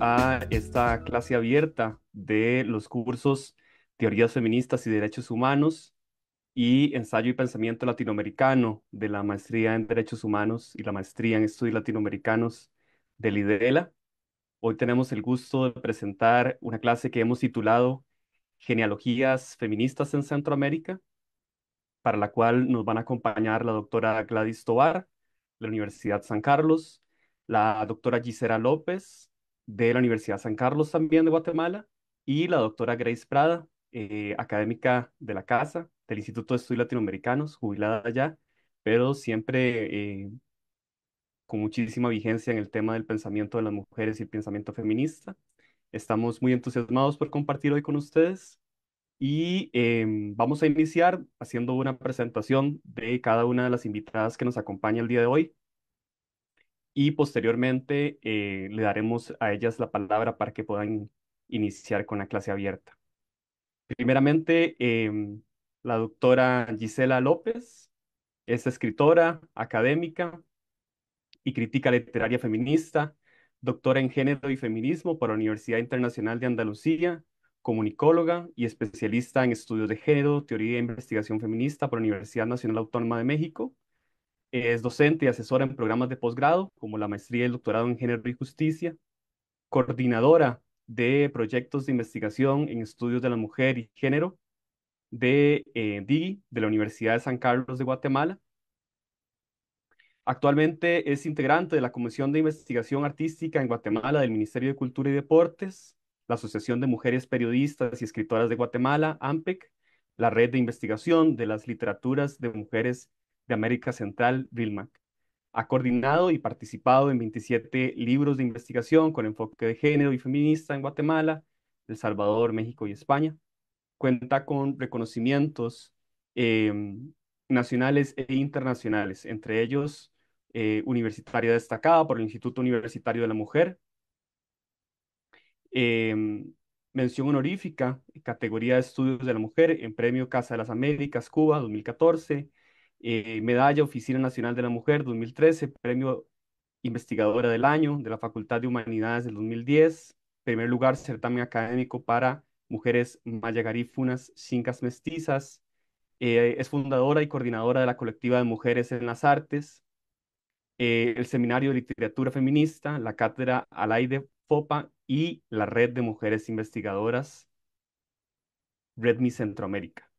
a esta clase abierta de los cursos Teorías Feministas y Derechos Humanos y Ensayo y Pensamiento Latinoamericano de la Maestría en Derechos Humanos y la Maestría en Estudios Latinoamericanos del IDELA. Hoy tenemos el gusto de presentar una clase que hemos titulado Genealogías Feministas en Centroamérica, para la cual nos van a acompañar la doctora Gladys Tovar, de la Universidad San Carlos, la doctora Gisela López, de la Universidad San Carlos también de Guatemala, y la doctora Grace Prada, académica de la casa, del Instituto de Estudios Latinoamericanos, jubilada ya, pero siempre con muchísima vigencia en el tema del pensamiento de las mujeres y el pensamiento feminista. Estamos muy entusiasmados por compartir hoy con ustedes. Y vamos a iniciar haciendo una presentación de cada una de las invitadas que nos acompaña el día de hoy y posteriormente le daremos a ellas la palabra para que puedan iniciar con la clase abierta. Primeramente, la doctora Gisela López es escritora, académica y crítica literaria feminista, doctora en género y feminismo por la Universidad Internacional de Andalucía, comunicóloga y especialista en estudios de género, teoría e investigación feminista por la Universidad Nacional Autónoma de México. Es docente y asesora en programas de posgrado, como la maestría y el doctorado en género y justicia, coordinadora de proyectos de investigación en estudios de la mujer y género de DIGI, de la Universidad de San Carlos de Guatemala. Actualmente es integrante de la Comisión de Investigación Artística en Guatemala del Ministerio de Cultura y Deportes, la Asociación de Mujeres Periodistas y Escritoras de Guatemala, AMPEC, la Red de Investigación de las Literaturas de Mujeres de América Central, RILMAC. Ha coordinado y participado en 27 libros de investigación con enfoque de género y feminista en Guatemala, El Salvador, México y España. Cuenta con reconocimientos nacionales e internacionales, entre ellos universitaria destacada por el Instituto Universitario de la Mujer, mención honorífica, categoría de estudios de la mujer en Premio Casa de las Américas, Cuba, 2014, Medalla Oficina Nacional de la Mujer, 2013, Premio Investigadora del Año de la Facultad de Humanidades del 2010, primer lugar, certamen académico para mujeres maya garífunas, chincas mestizas, es fundadora y coordinadora de la colectiva de Mujeres en las Artes, el Seminario de Literatura Feminista, la Cátedra Alaide FOPA y la Red de Mujeres Investigadoras, RedMi Centroamérica.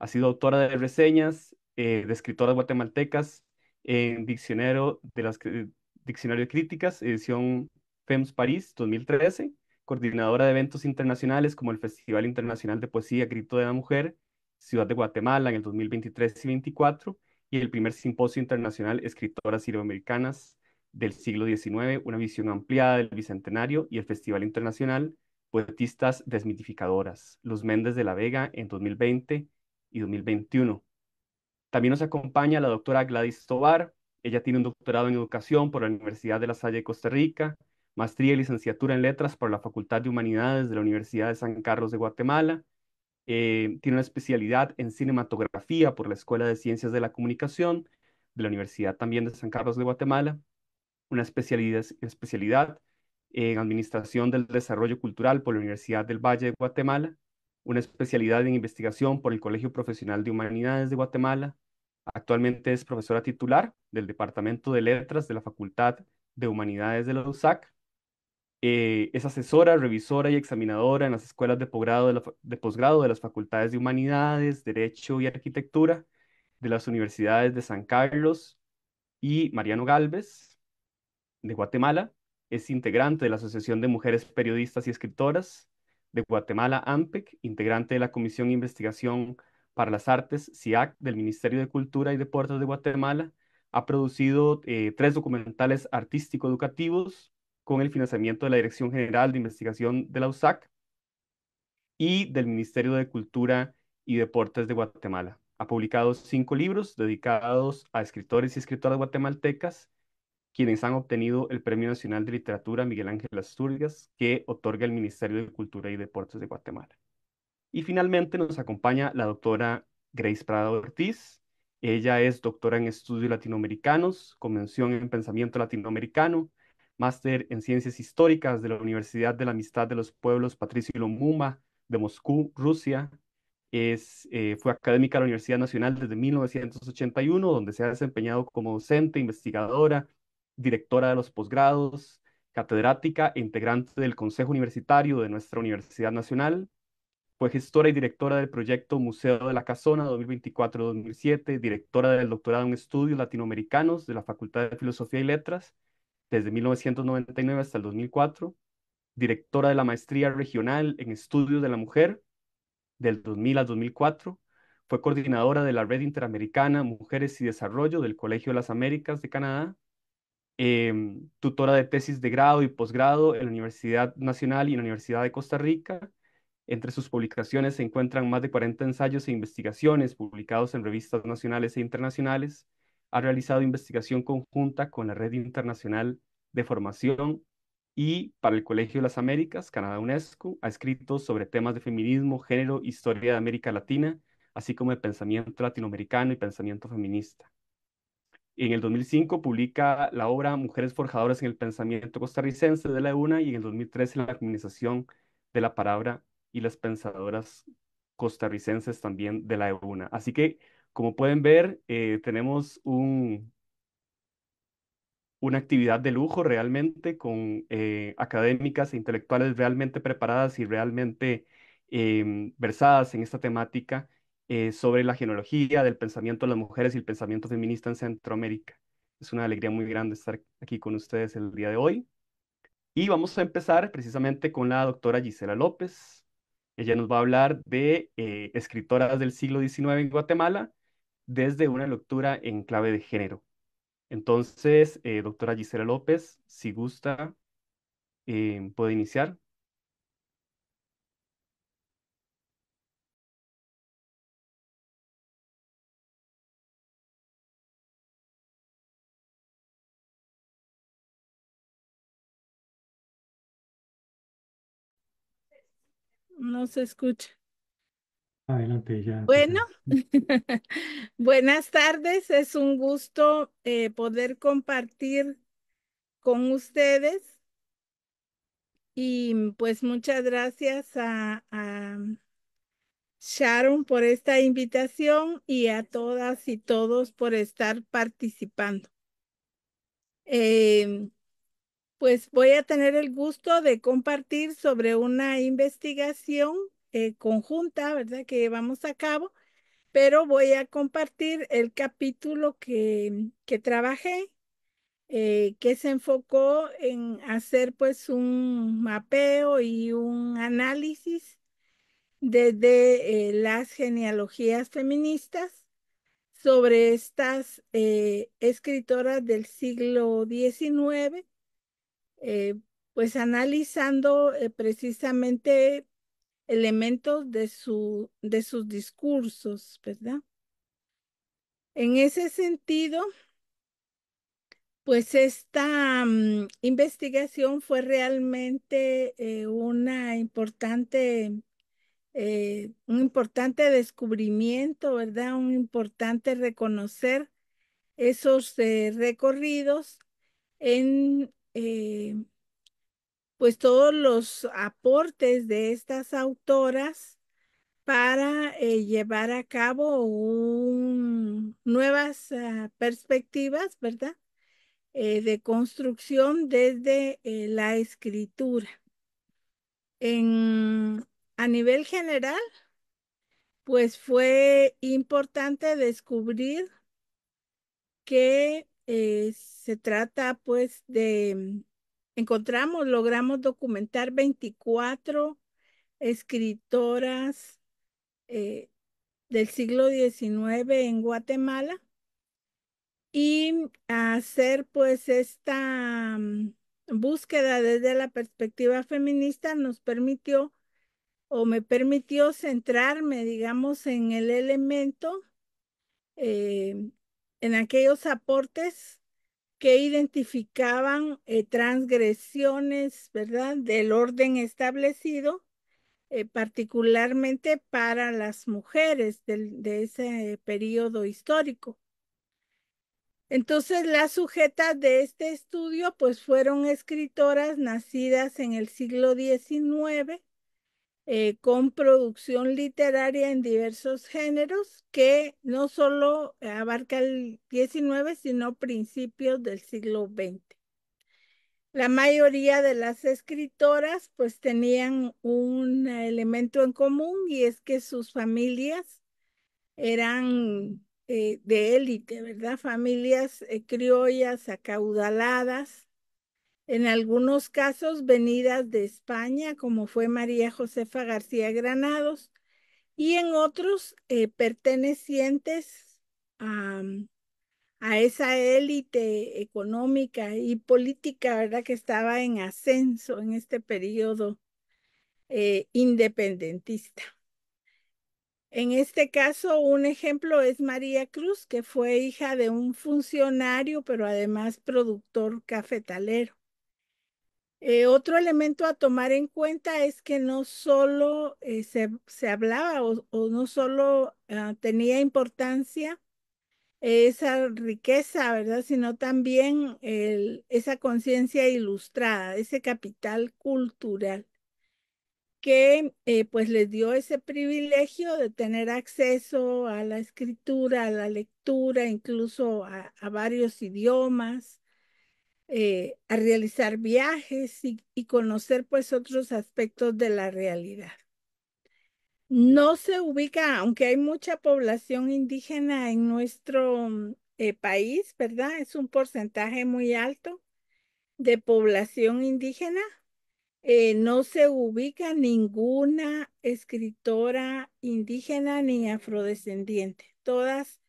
Ha sido autora de reseñas de escritoras guatemaltecas en Diccionario de Críticas, edición FEMS París 2013, coordinadora de eventos internacionales como el Festival Internacional de Poesía Grito de la Mujer, Ciudad de Guatemala en el 2023 y 2024, y el primer Simposio Internacional Escritoras Iberoamericanas del siglo XIX, una visión ampliada del Bicentenario, y el Festival Internacional Poetistas Desmitificadoras, Luz Méndez de la Vega en 2020 y 2021. También nos acompaña la doctora Gladys Tovar. Ella tiene un doctorado en educación por la Universidad de La Salle de Costa Rica, maestría y licenciatura en letras por la Facultad de Humanidades de la Universidad de San Carlos de Guatemala. Tiene una especialidad en cinematografía por la Escuela de Ciencias de la Comunicación de la Universidad también de San Carlos de Guatemala, una especialidad en Administración del Desarrollo Cultural por la Universidad del Valle de Guatemala, una especialidad en Investigación por el Colegio Profesional de Humanidades de Guatemala. Actualmente es profesora titular del Departamento de Letras de la Facultad de Humanidades de la USAC. Es asesora, revisora y examinadora en las escuelas de posgrado de posgrado de las Facultades de Humanidades, Derecho y Arquitectura de las universidades de San Carlos y Mariano Galvez de Guatemala. Es integrante de la Asociación de Mujeres Periodistas y Escritoras de Guatemala, AMPEC, integrante de la Comisión de Investigación para las Artes, CIAC, del Ministerio de Cultura y Deportes de Guatemala. Ha producido 3 documentales artístico-educativos con el financiamiento de la Dirección General de Investigación de la USAC y del Ministerio de Cultura y Deportes de Guatemala. Ha publicado 5 libros dedicados a escritores y escritoras guatemaltecas quienes han obtenido el Premio Nacional de Literatura Miguel Ángel Asturias, que otorga el Ministerio de Cultura y Deportes de Guatemala. Y finalmente nos acompaña la doctora Grace Prado Ortiz. Ella es doctora en estudios latinoamericanos, con mención en pensamiento latinoamericano, máster en Ciencias Históricas de la Universidad de la Amistad de los Pueblos Patricio Lumumba de Moscú, Rusia. Fue académica de la Universidad Nacional desde 1981, donde se ha desempeñado como docente, investigadora, directora de los posgrados, catedrática e integrante del Consejo Universitario de nuestra Universidad Nacional. Fue gestora y directora del proyecto Museo de la Casona 2024-2007, directora del doctorado en estudios latinoamericanos de la Facultad de Filosofía y Letras desde 1999 hasta el 2004, directora de la maestría regional en estudios de la mujer del 2000 al 2004. Fue coordinadora de la Red Interamericana Mujeres y Desarrollo del Colegio de las Américas de Canadá, tutora de tesis de grado y posgrado en la Universidad Nacional y en la Universidad de Costa Rica. Entre sus publicaciones se encuentran más de 40 ensayos e investigaciones publicados en revistas nacionales e internacionales. Ha realizado investigación conjunta con la Red Internacional de Formación y para el Colegio de las Américas, Canadá UNESCO. Ha escrito sobre temas de feminismo, género, historia de América Latina, así como de pensamiento latinoamericano y pensamiento feminista. En el 2005 publica la obra Mujeres Forjadoras en el Pensamiento Costarricense de la UNA y en el 2013 la Feminización de la Palabra y las Pensadoras Costarricenses también de la UNA. Así que, como pueden ver, tenemos una actividad de lujo realmente con académicas e intelectuales realmente preparadas y realmente versadas en esta temática sobre la genealogía del pensamiento de las mujeres y el pensamiento feminista en Centroamérica. Es una alegría muy grande estar aquí con ustedes el día de hoy. Y vamos a empezar precisamente con la doctora Gisela López. Ella nos va a hablar de escritoras del siglo XIX en Guatemala desde una lectura en clave de género. Entonces, doctora Gisela López, si gusta, puede iniciar. No se escucha. Adelante, ya Bueno, empecemos. buenas tardes. Es un gusto poder compartir con ustedes y pues muchas gracias a Sharon por esta invitación y a todas y todos por estar participando. Eh, pues voy a tener el gusto de compartir sobre una investigación conjunta, ¿verdad?, que llevamos a cabo, pero voy a compartir el capítulo que trabajé, que se enfocó en hacer pues un mapeo y un análisis desde las genealogías feministas sobre estas escritoras del siglo XIX, eh, pues analizando precisamente elementos de sus discursos, ¿verdad? En ese sentido, pues esta investigación fue realmente un importante descubrimiento, ¿verdad? Un importante reconocer esos recorridos en pues todos los aportes de estas autoras para llevar a cabo nuevas perspectivas, ¿verdad? De construcción desde la escritura. En, a nivel general, pues fue importante descubrir que se trata pues logramos documentar 24 escritoras eh, del siglo XIX en Guatemala y hacer pues esta búsqueda desde la perspectiva feminista nos permitió o me permitió centrarme, digamos, en el elemento, eh, en aquellos aportes que identificaban transgresiones, ¿verdad?, del orden establecido, particularmente para las mujeres de ese periodo histórico. Entonces, las sujetas de este estudio, pues fueron escritoras nacidas en el siglo XIX, con producción literaria en diversos géneros, que no solo abarca el XIX, sino principios del siglo XX. La mayoría de las escritoras pues tenían un elemento en común, y es que sus familias eran de élite, ¿verdad? Familias criollas acaudaladas, en algunos casos venidas de España, como fue María Josefa García Granados, y en otros pertenecientes a, a esa élite económica y política, ¿verdad? Que estaba en ascenso en este periodo independentista. En este caso, un ejemplo es María Cruz, que fue hija de un funcionario, pero además productor cafetalero. Otro elemento a tomar en cuenta es que no solo se hablaba o no solo tenía importancia esa riqueza, ¿verdad? Sino también esa conciencia ilustrada, ese capital cultural que pues les dio ese privilegio de tener acceso a la escritura, a la lectura, incluso a varios idiomas, a realizar viajes y conocer pues otros aspectos de la realidad. No se ubica, aunque hay mucha población indígena en nuestro país, ¿verdad? Es un porcentaje muy alto de población indígena. No se ubica ninguna escritora indígena ni afrodescendiente. Todas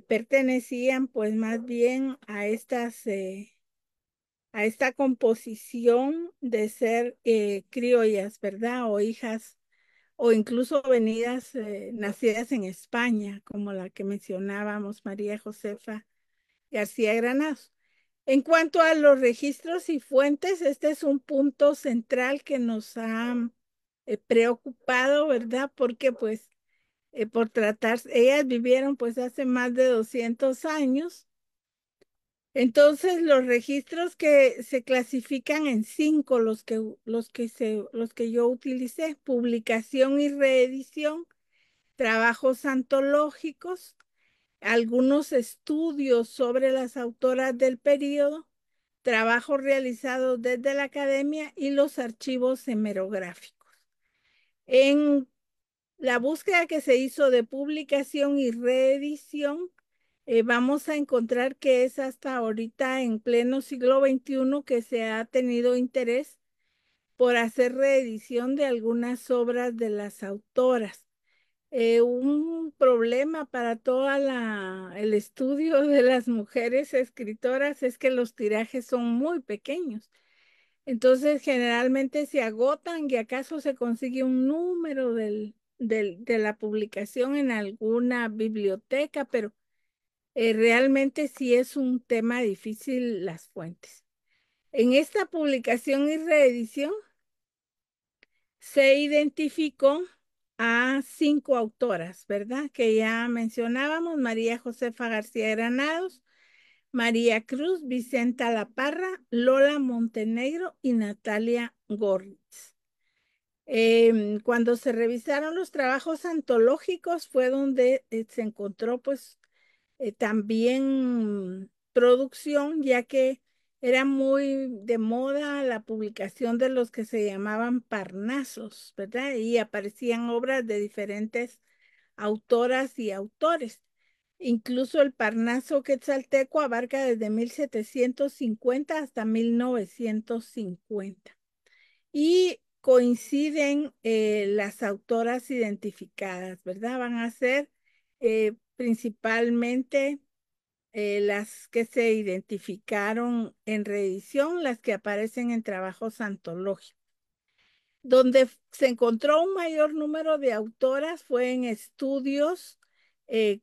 pertenecían pues más bien a esta composición de ser criollas, ¿verdad? O hijas, o incluso venidas, nacidas en España, como la que mencionábamos, María Josefa García Granados. En cuanto a los registros y fuentes, este es un punto central que nos ha preocupado, ¿verdad? Porque pues por tratar, ellas vivieron pues hace más de 200 años. Entonces, los registros que se clasifican en cinco, los que yo utilicé: publicación y reedición, trabajos antológicos, algunos estudios sobre las autoras del periodo, trabajos realizados desde la academia y los archivos hemerográficos. En la búsqueda que se hizo de publicación y reedición, vamos a encontrar que es hasta ahorita, en pleno siglo XXI, que se ha tenido interés por hacer reedición de algunas obras de las autoras. Un problema para todo el estudio de las mujeres escritoras es que los tirajes son muy pequeños. Entonces, generalmente se agotan y acaso se consigue un número de la publicación en alguna biblioteca, pero realmente sí es un tema difícil las fuentes. En esta publicación y reedición se identificó a cinco autoras, ¿verdad? Que ya mencionábamos: María Josefa García Granados, María Cruz, Vicenta La Parra, Lola Montenegro y Natalia Gorlitz. Cuando se revisaron los trabajos antológicos fue donde se encontró pues también producción, ya que era muy de moda la publicación de los que se llamaban parnasos, ¿verdad? Y aparecían obras de diferentes autoras y autores. Incluso el Parnaso quetzalteco abarca desde 1750 hasta 1950. Y coinciden las autoras identificadas, ¿verdad? Van a ser principalmente las que se identificaron en reedición, las que aparecen en trabajos antológicos. Donde se encontró un mayor número de autoras fue en estudios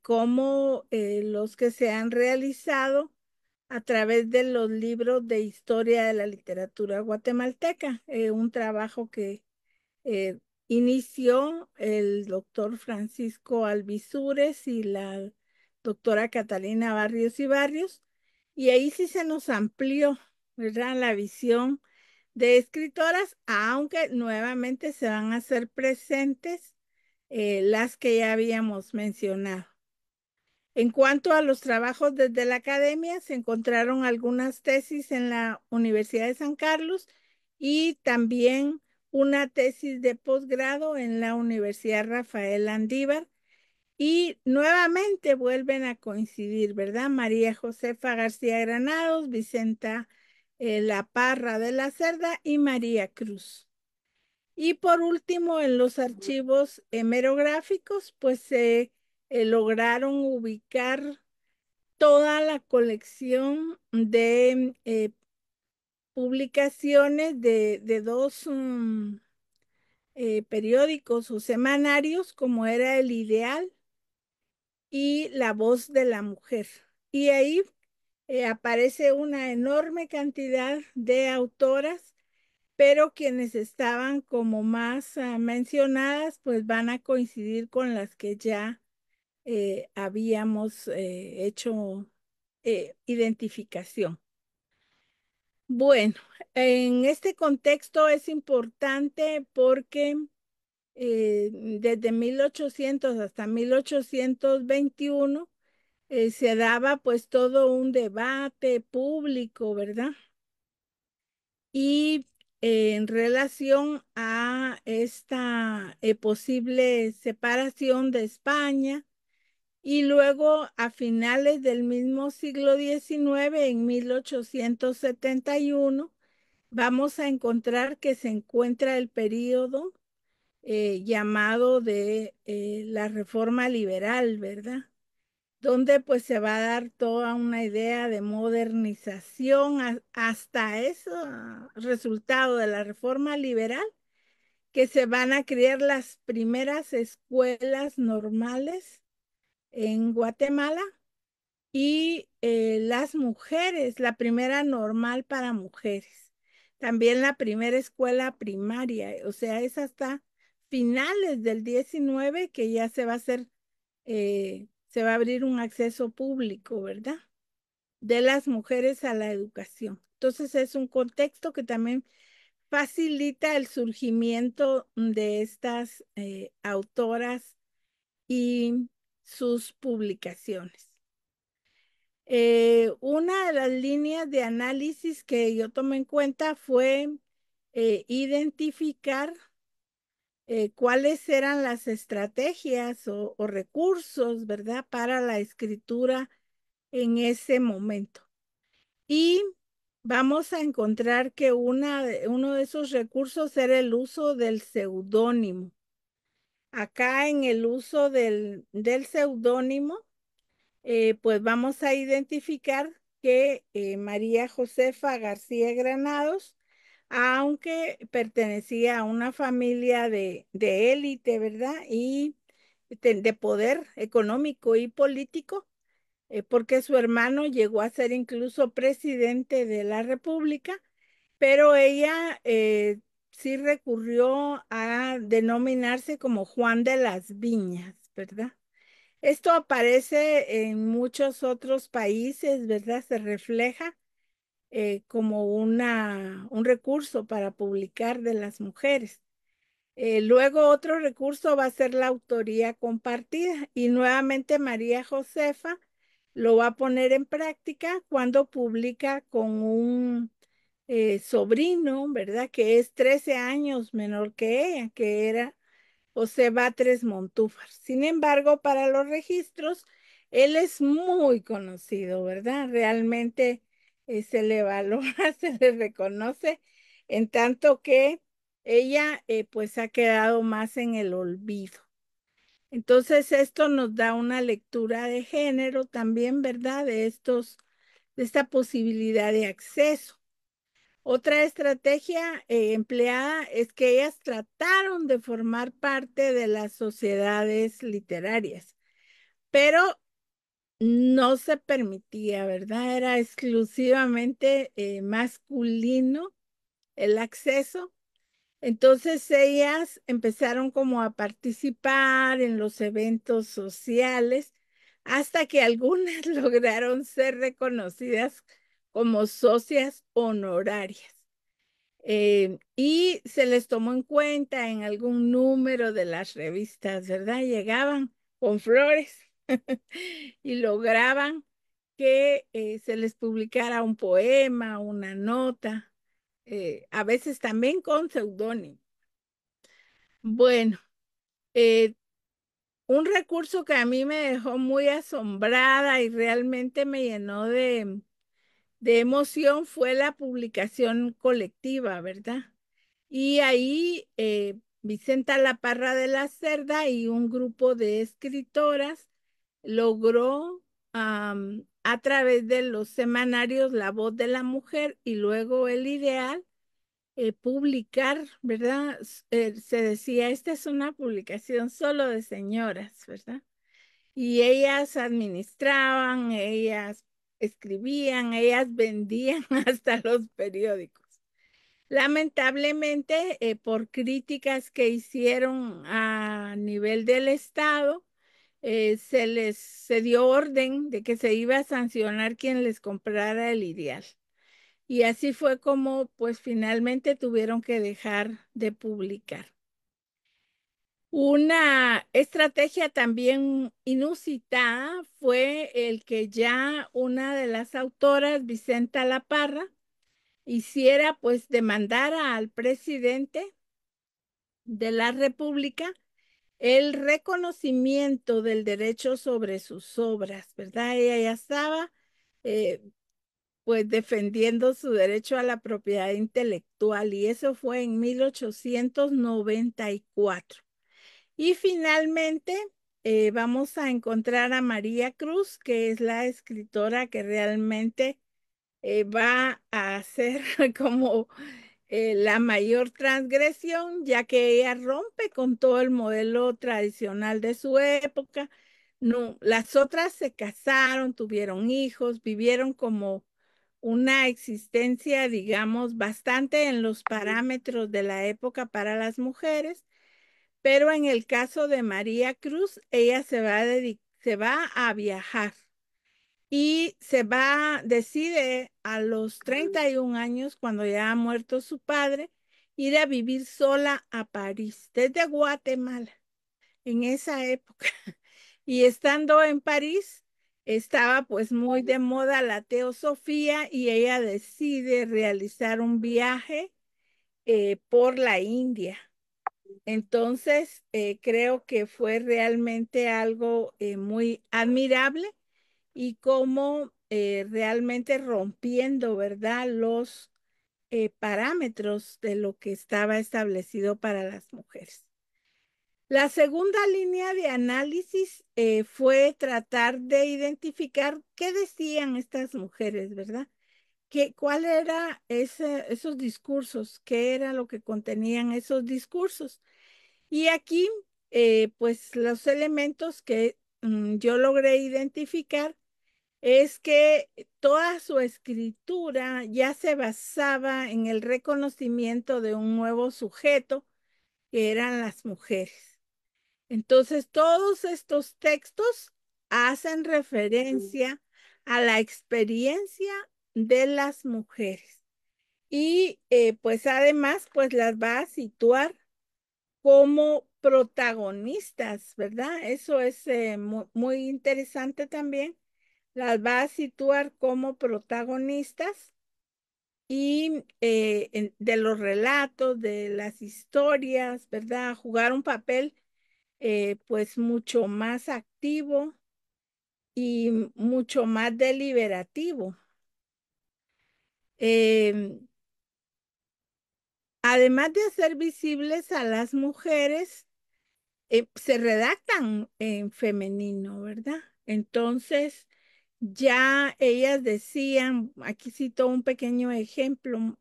como los que se han realizado a través de los libros de historia de la literatura guatemalteca, un trabajo que eh, inició el doctor Francisco Alvisures y la doctora Catalina Barrios y Barrios, y ahí sí se nos amplió, ¿verdad? La visión de escritoras, aunque nuevamente se van a hacer presentes las que ya habíamos mencionado. En cuanto a los trabajos desde la academia, se encontraron algunas tesis en la Universidad de San Carlos y también una tesis de posgrado en la Universidad Rafael Andívar. Y nuevamente vuelven a coincidir, ¿verdad? María Josefa García Granados, Vicenta La Parra de la Cerda y María Cruz. Y por último, en los archivos hemerográficos, pues se lograron ubicar toda la colección de publicaciones de dos periódicos o semanarios, como era El Ideal y La Voz de la Mujer. Y ahí aparece una enorme cantidad de autoras, pero quienes estaban como más mencionadas, pues van a coincidir con las que ya habíamos hecho identificación. Bueno, en este contexto es importante porque desde 1800 hasta 1821 se daba pues todo un debate público, ¿verdad? Y en relación a esta posible separación de España, y luego a finales del mismo siglo XIX, en 1871, vamos a encontrar que se encuentra el periodo llamado de la Reforma Liberal, ¿verdad? Donde pues se va a dar toda una idea de modernización hasta ese resultado de la Reforma Liberal, que se van a crear las primeras escuelas normales en Guatemala y las mujeres, la primera normal para mujeres. También la primera escuela primaria, o sea, es hasta finales del 19 que ya se va a hacer, se va a abrir un acceso público, ¿verdad? De las mujeres a la educación. Entonces es un contexto que también facilita el surgimiento de estas autoras y sus publicaciones. Una de las líneas de análisis que yo tomé en cuenta fue identificar cuáles eran las estrategias o recursos, ¿verdad?, para la escritura en ese momento. Y vamos a encontrar que uno de esos recursos era el uso del seudónimo. Acá en el uso del seudónimo, pues vamos a identificar que María Josefa García Granados, aunque pertenecía a una familia de élite, ¿verdad? Y de poder económico y político, porque su hermano llegó a ser incluso presidente de la República, pero ella sí recurrió a denominarse como Juan de las Viñas, ¿verdad? Esto aparece en muchos otros países, ¿verdad? Se refleja como un recurso para publicar de las mujeres. Luego otro recurso va a ser la autoría compartida y nuevamente María Josefa lo va a poner en práctica cuando publica con un sobrino, ¿verdad? Que es 13 años menor que ella, que era José Batres Montúfar. Sin embargo, para los registros, él es muy conocido, ¿verdad? Realmente se le valora, se le reconoce, en tanto que ella pues ha quedado más en el olvido. Entonces, esto nos da una lectura de género también, ¿verdad? De esta posibilidad de acceso. Otra estrategia empleada es que ellas trataron de formar parte de las sociedades literarias, pero no se permitía, ¿verdad? Era exclusivamente masculino el acceso. Entonces ellas empezaron como a participar en los eventos sociales, hasta que algunas lograron ser reconocidas como socias honorarias. Y se les tomó en cuenta en algún número de las revistas, ¿verdad? Llegaban con flores y lograban que se les publicara un poema, una nota, a veces también con seudónimo. Bueno, eh, un recurso que a mí me dejó muy asombrada y realmente me llenó de emoción fue la publicación colectiva, ¿verdad? Y ahí Vicenta La Parra de la Cerda y un grupo de escritoras logró a través de los semanarios La Voz de la Mujer y luego El Ideal publicar, ¿verdad? Se decía, esta es una publicación solo de señoras, ¿verdad? Y ellas administraban, ellas escribían, ellas vendían hasta los periódicos. Lamentablemente, por críticas que hicieron a nivel del Estado, se dio orden de que se iba a sancionar quien les comprara el ideal. Y así fue como, pues finalmente tuvieron que dejar de publicar. Una estrategia también inusitada fue el que ya una de las autoras, Vicenta La Parra, hiciera pues demandara al presidente de la República el reconocimiento del derecho sobre sus obras, ¿verdad? Ella ya estaba eh, pues defendiendo su derecho a la propiedad intelectual y eso fue en 1894. Y finalmente vamos a encontrar a María Cruz, que es la escritora que realmente va a ser como la mayor transgresión, ya que ella rompe con todo el modelo tradicional de su época. No, las otras se casaron, tuvieron hijos, vivieron como una existencia, digamos, bastante en los parámetros de la época para las mujeres, pero en el caso de María Cruz, ella se va a viajar y decide a los 31 años, cuando ya ha muerto su padre, ir a vivir sola a París, desde Guatemala, en esa época. Y estando en París, estaba pues muy de moda la teosofía y ella decide realizar un viaje por la India. Entonces, creo que fue realmente algo muy admirable y como realmente rompiendo, ¿verdad? Los parámetros de lo que estaba establecido para las mujeres. La segunda línea de análisis fue tratar de identificar qué decían estas mujeres, ¿verdad? ¿Cuál era esos discursos? ¿Qué era lo que contenían esos discursos? Y aquí, pues los elementos que yo logré identificar es que toda su escritura ya se basaba en el reconocimiento de un nuevo sujeto, que eran las mujeres. Entonces, todos estos textos hacen referencia a la experiencia de las mujeres y pues además pues las va a situar como protagonistas, ¿verdad? Eso es muy interesante también. Las va a situar como protagonistas y de los relatos, de las historias, ¿verdad? Jugar un papel pues mucho más activo y mucho más deliberativo. Em, Además de hacer visibles a las mujeres, se redactan en femenino, ¿verdad? Entonces, ya ellas decían, aquí cito un pequeño ejemplo,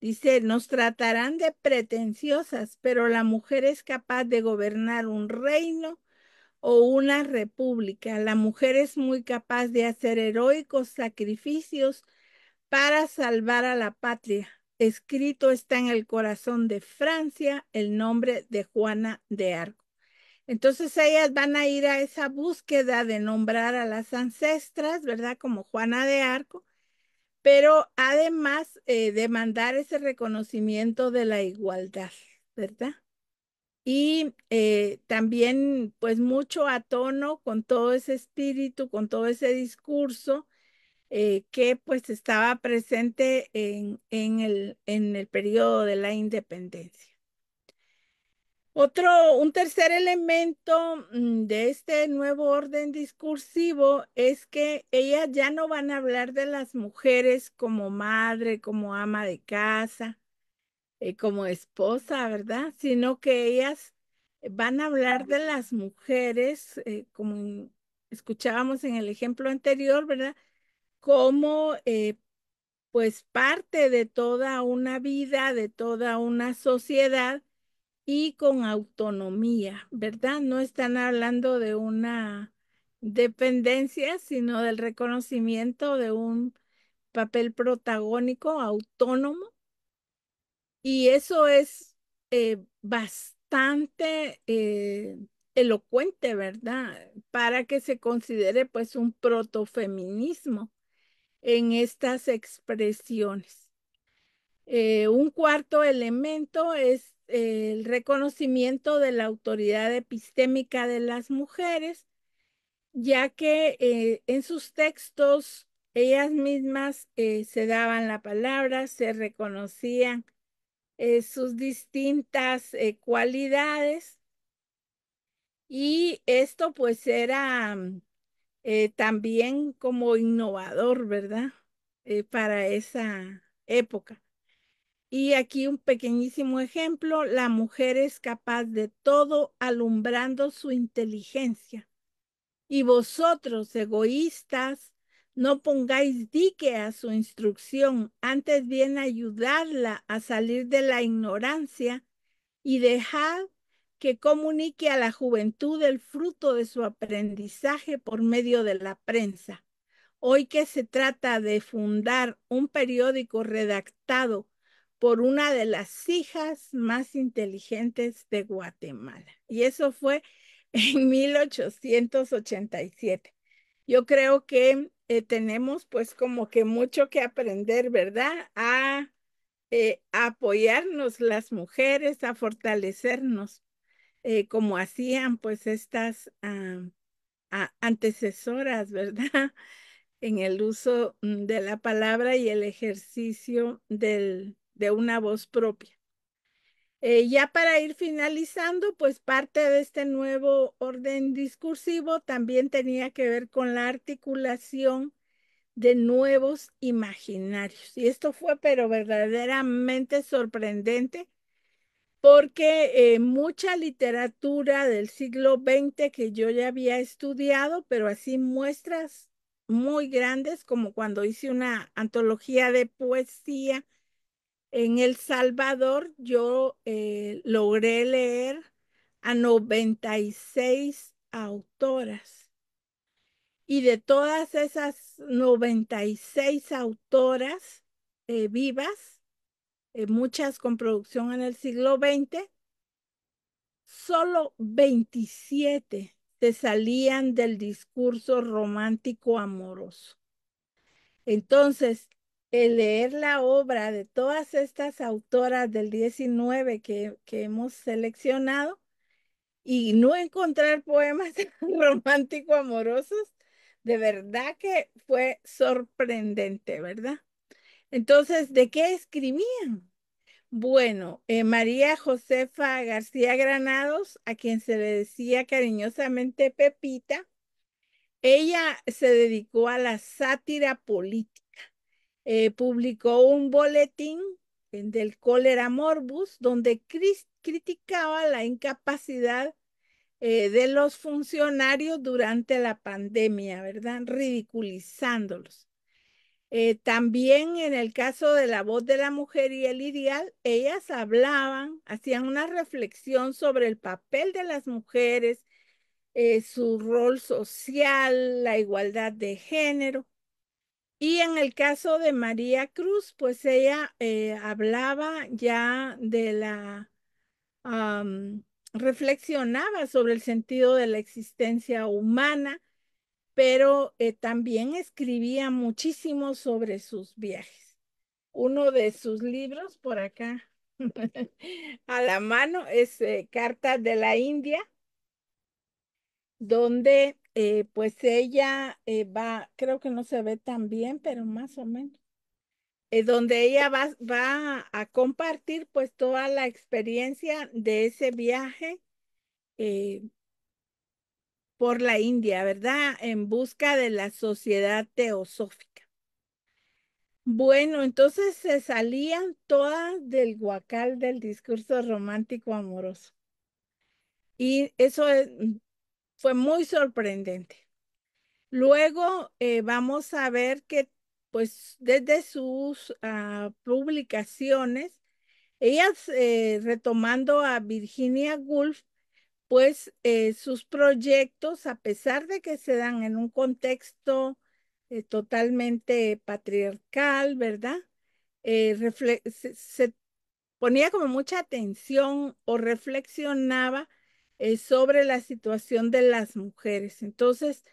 dice, nos tratarán de pretenciosas, pero la mujer es capaz de gobernar un reino o una república. La mujer es muy capaz de hacer heroicos sacrificios para salvar a la patria. Escrito está en el corazón de Francia el nombre de Juana de Arco. Entonces ellas van a ir a esa búsqueda de nombrar a las ancestras, ¿verdad? Como Juana de Arco, pero además demandar ese reconocimiento de la igualdad, ¿verdad? Y también, pues mucho a tono con todo ese espíritu, con todo ese discurso que pues estaba presente en el periodo de la independencia. Un tercer elemento de este nuevo orden discursivo es que ellas ya no van a hablar de las mujeres como madre, como ama de casa, como esposa, ¿verdad? Sino que ellas van a hablar de las mujeres, como escuchábamos en el ejemplo anterior, ¿verdad? Como pues parte de toda una vida, de toda una sociedad y con autonomía, ¿verdad? No están hablando de una dependencia, sino del reconocimiento de un papel protagónico, autónomo, y eso es bastante elocuente, ¿verdad? Para que se considere pues un protofeminismo en estas expresiones. Un cuarto elemento es el reconocimiento de la autoridad epistémica de las mujeres, ya que en sus textos ellas mismas se daban la palabra, se reconocían sus distintas cualidades, y esto pues era también como innovador, ¿verdad? Para esa época. Y aquí un pequeñísimo ejemplo: la mujer es capaz de todo alumbrando su inteligencia. Y vosotros, egoístas, no pongáis dique a su instrucción, antes bien ayudarla a salir de la ignorancia y dejad que comunique a la juventud el fruto de su aprendizaje por medio de la prensa. Hoy que se trata de fundar un periódico redactado por una de las hijas más inteligentes de Guatemala. Y eso fue en 1887. Yo creo que tenemos pues como que mucho que aprender, ¿verdad? A apoyarnos las mujeres, a fortalecernos, como hacían pues estas antecesoras, ¿verdad? En el uso de la palabra y el ejercicio de una voz propia. Ya para ir finalizando, pues parte de este nuevo orden discursivo también tenía que ver con la articulación de nuevos imaginarios. Y esto fue pero verdaderamente sorprendente, porque mucha literatura del siglo XX que yo ya había estudiado, pero así muestras muy grandes, como cuando hice una antología de poesía en El Salvador, yo logré leer a 96 autoras. Y de todas esas 96 autoras vivas, muchas con producción en el siglo XX, solo 27 se salían del discurso romántico amoroso. Entonces, el leer la obra de todas estas autoras del 19 que hemos seleccionado y no encontrar poemas romántico amorosos, de verdad que fue sorprendente, ¿verdad? Entonces, ¿de qué escribían? Bueno, María Josefa García Granados, a quien se le decía cariñosamente Pepita, ella se dedicó a la sátira política. Publicó un boletín del Cólera Morbus, donde criticaba la incapacidad de los funcionarios durante la pandemia, ¿verdad? Ridiculizándolos. También en el caso de La Voz de la Mujer y El Ideal, ellas hablaban, hacían una reflexión sobre el papel de las mujeres, su rol social, la igualdad de género. Y en el caso de María Cruz, pues ella hablaba ya de la reflexionaba sobre el sentido de la existencia humana, pero también escribía muchísimo sobre sus viajes. Uno de sus libros por acá a la mano es Cartas de la India, donde pues ella va, creo que no se ve tan bien, pero más o menos, donde ella va a compartir pues toda la experiencia de ese viaje eh, por la India, ¿verdad? En busca de la sociedad teosófica. Bueno, entonces se salían todas del guacal del discurso romántico amoroso. Y eso fue muy sorprendente. Luego vamos a ver que, pues, desde sus publicaciones, ellas retomando a Virginia Woolf, pues sus proyectos, a pesar de que se dan en un contexto totalmente patriarcal, ¿verdad? Se ponía como mucha atención o reflexionaba sobre la situación de las mujeres. Entonces,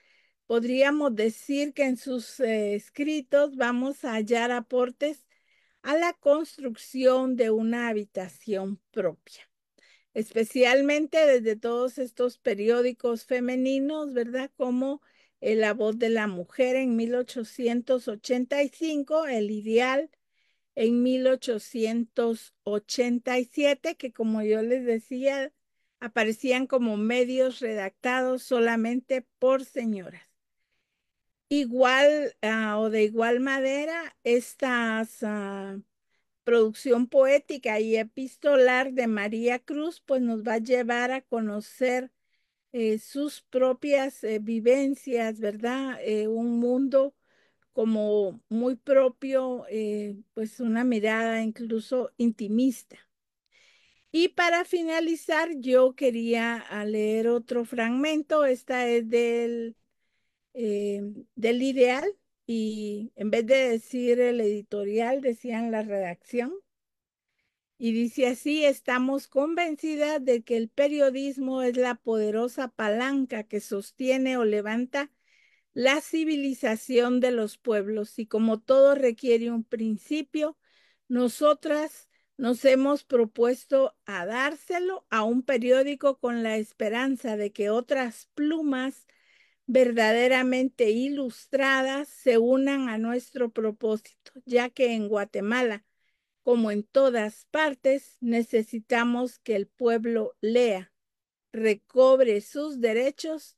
podríamos decir que en sus escritos vamos a hallar aportes a la construcción de una habitación propia, especialmente desde todos estos periódicos femeninos, ¿verdad? Como La Voz de la Mujer en 1885, El Ideal en 1887, que como yo les decía, aparecían como medios redactados solamente por señoras. Igual o de igual manera, estas producción poética y epistolar de María Cruz, pues nos va a llevar a conocer sus propias vivencias, ¿verdad? Un mundo como muy propio, pues una mirada incluso intimista. Y para finalizar, yo quería leer otro fragmento, esta es eh, del Ideal, y en vez de decir el editorial, decían la redacción. Y dice así, estamos convencidas de que el periodismo es la poderosa palanca que sostiene o levanta la civilización de los pueblos y como todo requiere un principio, nosotras nos hemos propuesto a dárselo a un periódico con la esperanza de que otras plumas verdaderamente ilustradas se unan a nuestro propósito, ya que en Guatemala, como en todas partes, necesitamos que el pueblo lea, recobre sus derechos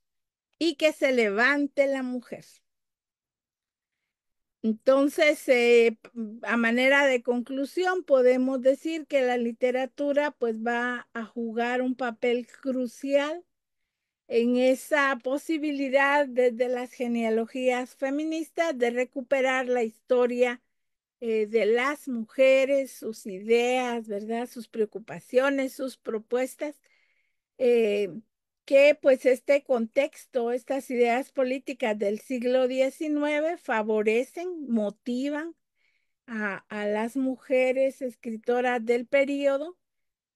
y que se levante la mujer. Entonces, a manera de conclusión, podemos decir que la literatura pues va a jugar un papel crucial en esa posibilidad desde las genealogías feministas de recuperar la historia de las mujeres, sus ideas, ¿verdad? Sus preocupaciones, sus propuestas, eh, que pues este contexto, estas ideas políticas del siglo XIX favorecen, motivan a las mujeres escritoras del periodo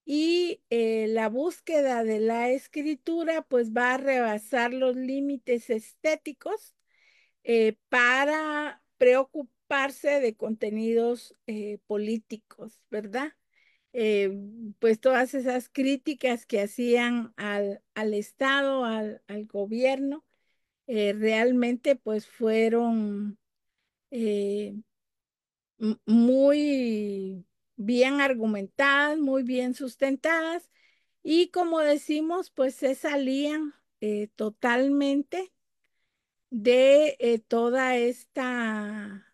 y la búsqueda de la escritura pues va a rebasar los límites estéticos para preocuparse de contenidos políticos, ¿verdad? Eh, pues todas esas críticas que hacían al Estado, al gobierno, realmente pues fueron eh, muy bien argumentadas, muy bien sustentadas y como decimos, pues se salían totalmente de toda esta,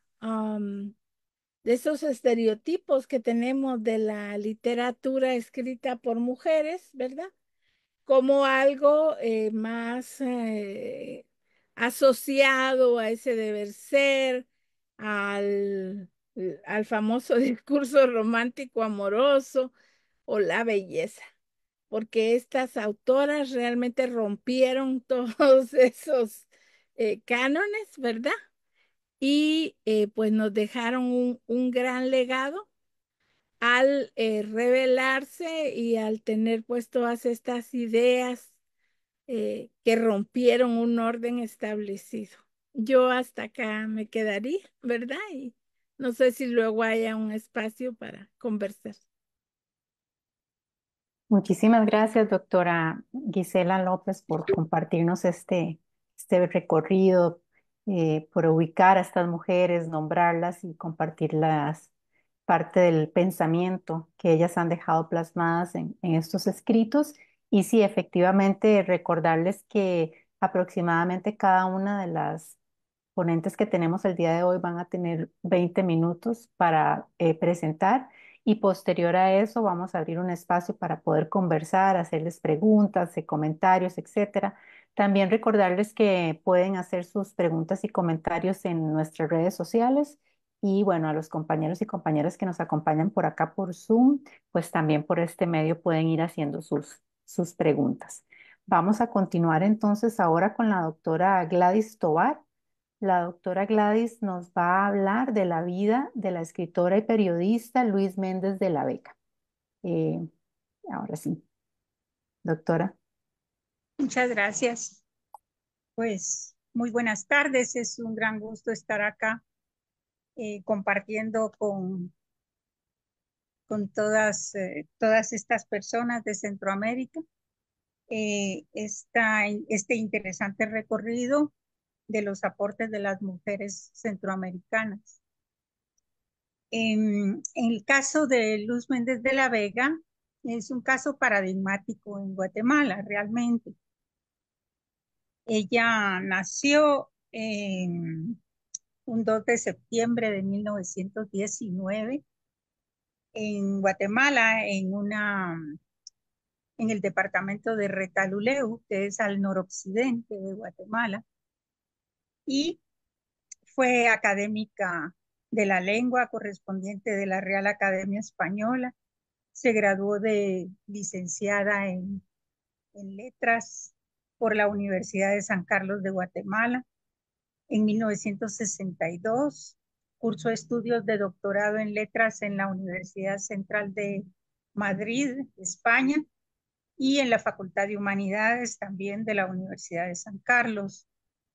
de esos estereotipos que tenemos de la literatura escrita por mujeres, ¿verdad? Como algo más asociado a ese deber ser, al, al famoso discurso romántico amoroso o la belleza, porque estas autoras realmente rompieron todos esos cánones, ¿verdad? Y pues nos dejaron un gran legado al rebelarse y al tener pues todas estas ideas que rompieron un orden establecido. Yo hasta acá me quedaría, ¿verdad? Y no sé si luego haya un espacio para conversar. Muchísimas gracias, doctora Gisela López, por compartirnos este recorrido, por ubicar a estas mujeres, nombrarlas y compartirlas parte del pensamiento que ellas han dejado plasmadas en estos escritos. Y sí, efectivamente, recordarles que aproximadamente cada una de las ponentes que tenemos el día de hoy van a tener 20 minutos para presentar y posterior a eso vamos a abrir un espacio para poder conversar, hacerles preguntas, comentarios, etcétera. También recordarles que pueden hacer sus preguntas y comentarios en nuestras redes sociales y bueno, a los compañeros y compañeras que nos acompañan por acá por Zoom, pues también por este medio pueden ir haciendo sus preguntas. Vamos a continuar entonces ahora con la doctora Gladys Tovar. La doctora Gladys nos va a hablar de la vida de la escritora y periodista Luis Méndez de la Vega. Eh, Ahora sí, doctora. Muchas gracias. Pues muy buenas tardes. Es un gran gusto estar acá compartiendo con todas estas personas de Centroamérica este interesante recorrido de los aportes de las mujeres centroamericanas. En el caso de Luz Méndez de la Vega, es un caso paradigmático en Guatemala, realmente. Ella nació un 2 de septiembre de 1919 en Guatemala, en el departamento de Retaluleu, que es al noroccidente de Guatemala, y fue académica de la lengua, correspondiente de la Real Academia Española. Se graduó de licenciada en letras por la Universidad de San Carlos de Guatemala. En 1962 cursó estudios de doctorado en letras en la Universidad Central de Madrid, España, y en la Facultad de Humanidades también de la Universidad de San Carlos.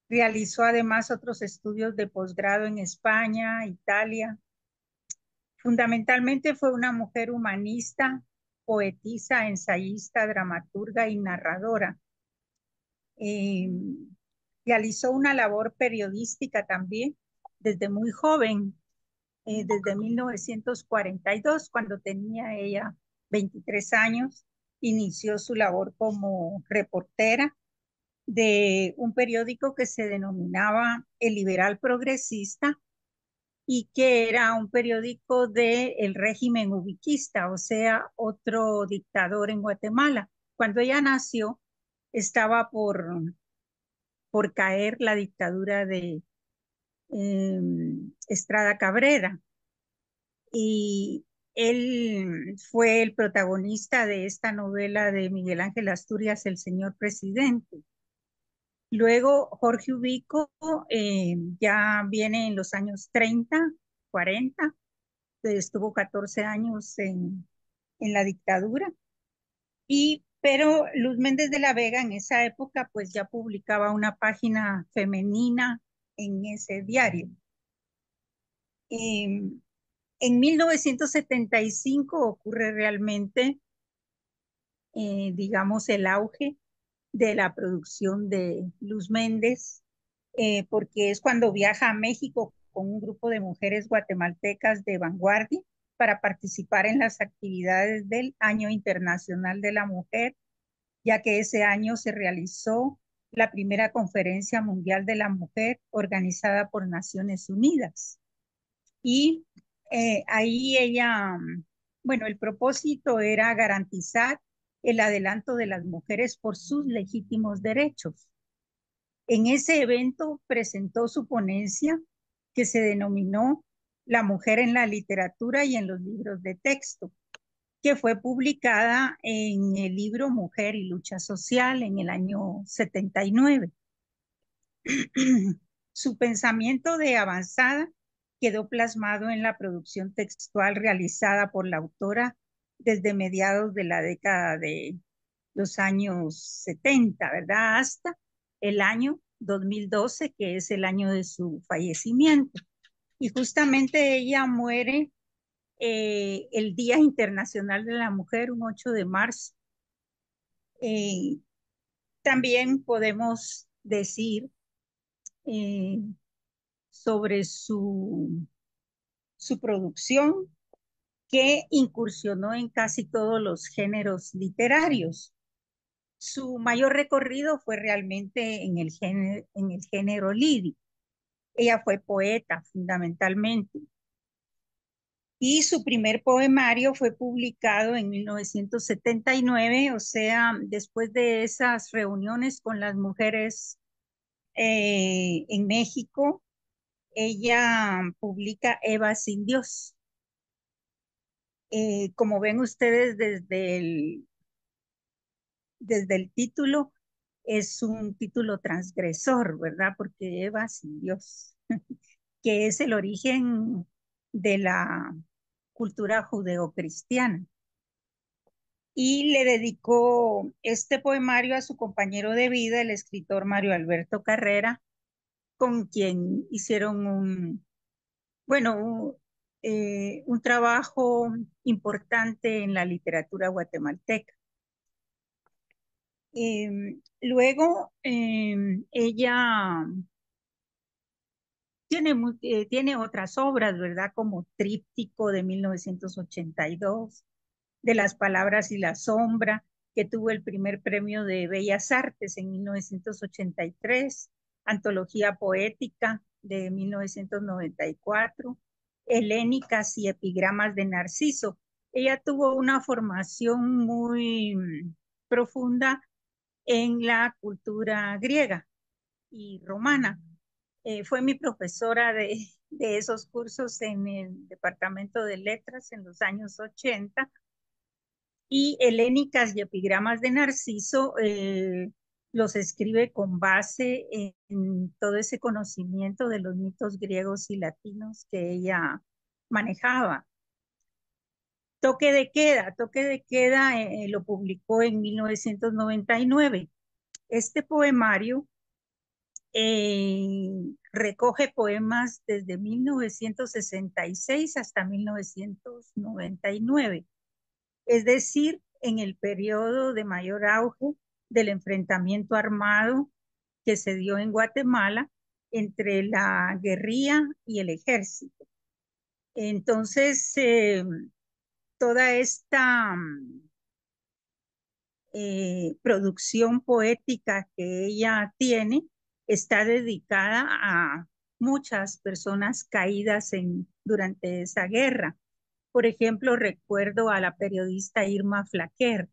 Realizó además otros estudios de posgrado en España, Italia. Fundamentalmente fue una mujer humanista, poetisa, ensayista, dramaturga y narradora. Realizó una labor periodística también desde muy joven, desde 1942, cuando tenía ella 23 años, inició su labor como reportera de un periódico que se denominaba El Liberal Progresista y que era un periódico del régimen ubiquista, o sea, otro dictador en Guatemala. Cuando ella nació, estaba por caer la dictadura de Estrada Cabrera. Y él fue el protagonista de esta novela de Miguel Ángel Asturias, El Señor Presidente. Luego Jorge Ubico ya viene en los años 30, 40, estuvo 14 años en la dictadura. Pero Luz Méndez de la Vega en esa época pues ya publicaba una página femenina en ese diario. En 1975 ocurre realmente, digamos, el auge de la producción de Luz Méndez, porque es cuando viaja a México con un grupo de mujeres guatemaltecas de vanguardia para participar en las actividades del Año Internacional de la Mujer, ya que ese año se realizó la primera Conferencia Mundial de la Mujer organizada por Naciones Unidas. Y ahí ella, bueno, el propósito era garantizar el adelanto de las mujeres por sus legítimos derechos. En ese evento presentó su ponencia que se denominó La mujer en la literatura y en los libros de texto, que fue publicada en el libro Mujer y Lucha Social en el año 79. Su pensamiento de avanzada quedó plasmado en la producción textual realizada por la autora desde mediados de la década de los años 70, ¿verdad? Hasta el año 2012, que es el año de su fallecimiento. Y justamente ella muere el Día Internacional de la Mujer, un 8 de marzo. También podemos decir eh, sobre su producción, que incursionó en casi todos los géneros literarios. Su mayor recorrido fue realmente en el género lírico. Ella fue poeta fundamentalmente. Y su primer poemario fue publicado en 1979, o sea, después de esas reuniones con las mujeres en México, ella publica Eva sin Dios. Como ven ustedes desde el título, es un título transgresor, ¿verdad? Porque Eva sin Dios, que es el origen de la cultura judeocristiana. Y le dedicó este poemario a su compañero de vida, el escritor Mario Alberto Carrera, con quien hicieron un trabajo importante en la literatura guatemalteca. Luego, ella tiene otras obras, ¿verdad? Como Tríptico de 1982, de las palabras y la sombra, que tuvo el primer premio de Bellas Artes en 1983, Antología Poética de 1994, Helénicas y Epigramas de Narciso. Ella tuvo una formación muy profunda en la cultura griega y romana. Fue mi profesora de esos cursos en el Departamento de Letras en los años 80, y Helénicas y Epigramas de Narciso los escribe con base en todo ese conocimiento de los mitos griegos y latinos que ella manejaba. Toque de queda lo publicó en 1999. Este poemario recoge poemas desde 1966 hasta 1999, es decir, en el periodo de mayor auge del enfrentamiento armado que se dio en Guatemala entre la guerrilla y el ejército. Entonces, toda esta producción poética que ella tiene está dedicada a muchas personas caídas durante esa guerra. Por ejemplo, recuerdo a la periodista Irma Flaquer.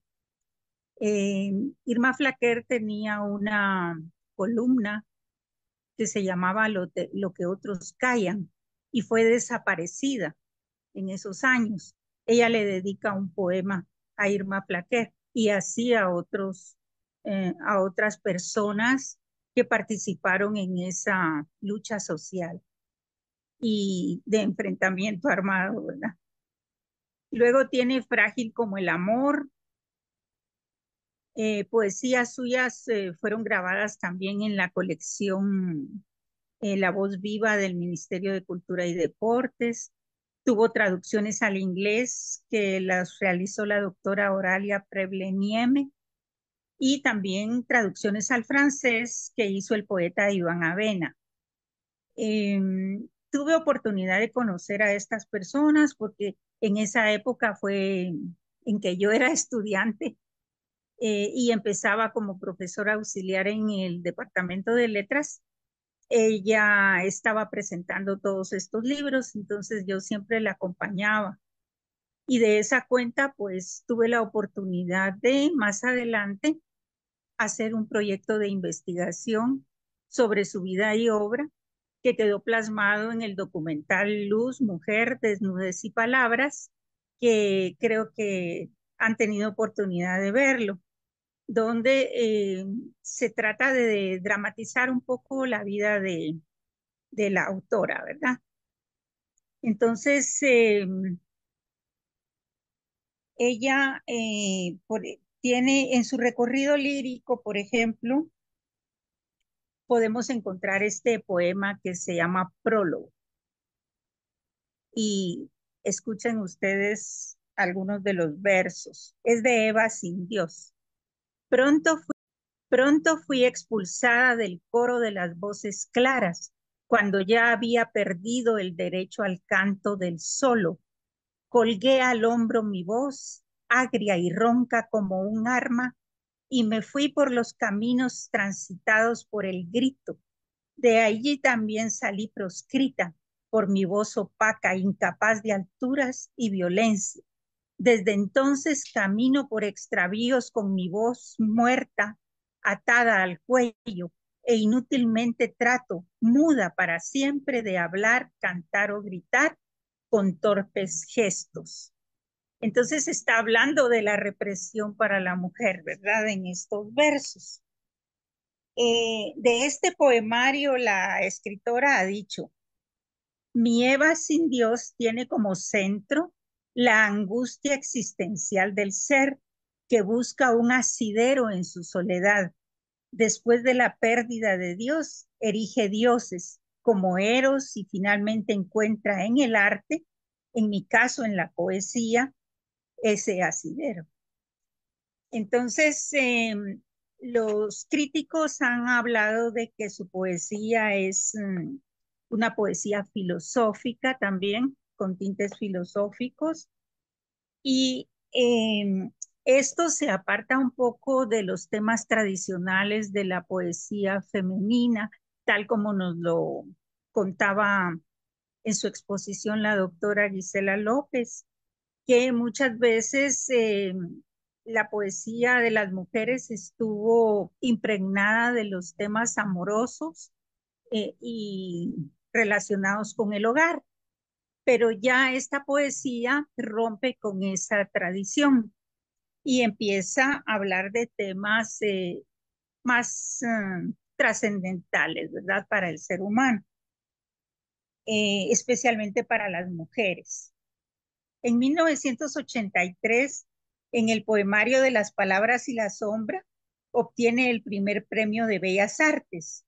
Irma Flaquer tenía una columna que se llamaba Lo que otros callan, y fue desaparecida en esos años. Ella le dedica un poema a Irma Flaquer y así a otras personas que participaron en esa lucha social y de enfrentamiento armado, ¿verdad? Luego tiene Frágil como el amor. Poesías suyas fueron grabadas también en la colección La Voz Viva del Ministerio de Cultura y Deportes. Tuvo traducciones al inglés que las realizó la doctora Oralia Preble-Nieme, y también traducciones al francés que hizo el poeta Iván Avena. Tuve oportunidad de conocer a estas personas porque en esa época fue en que yo era estudiante y empezaba como profesora auxiliar en el Departamento de Letras. Ella estaba presentando todos estos libros, entonces yo siempre la acompañaba. Y de esa cuenta, pues tuve la oportunidad de más adelante hacer un proyecto de investigación sobre su vida y obra, que quedó plasmado en el documental Luz, Mujer, Desnudez y Palabras, que creo que han tenido oportunidad de verlo, donde se trata de dramatizar un poco la vida de la autora, ¿verdad? Entonces, ella tiene en su recorrido lírico, por ejemplo, podemos encontrar este poema que se llama Prólogo. Y escuchen ustedes algunos de los versos. Es de Eva sin Dios. Pronto fui expulsada del coro de las voces claras, cuando ya había perdido el derecho al canto del solo. Colgué al hombro mi voz, agria y ronca como un arma, y me fui por los caminos transitados por el grito. De allí también salí proscrita por mi voz opaca, incapaz de alturas y violencia. Desde entonces camino por extravíos con mi voz muerta, atada al cuello, e inútilmente trato, muda para siempre, de hablar, cantar o gritar con torpes gestos. Entonces está hablando de la represión para la mujer, ¿verdad? En estos versos. De este poemario, la escritora ha dicho: mi Eva sin Dios tiene como centro la angustia existencial del ser que busca un asidero en su soledad. Después de la pérdida de Dios, erige dioses como Eros y finalmente encuentra en el arte, en mi caso en la poesía, ese asidero. Entonces, los críticos han hablado de que su poesía es una poesía filosófica también, con tintes filosóficos, y esto se aparta un poco de los temas tradicionales de la poesía femenina, tal como nos lo contaba en su exposición la doctora Gisela López, que muchas veces la poesía de las mujeres estuvo impregnada de los temas amorosos y relacionados con el hogar, pero ya esta poesía rompe con esa tradición y empieza a hablar de temas más trascendentales, ¿verdad? Para el ser humano, especialmente para las mujeres. En 1983, en el poemario de Las Palabras y la Sombra, obtiene el primer premio de Bellas Artes,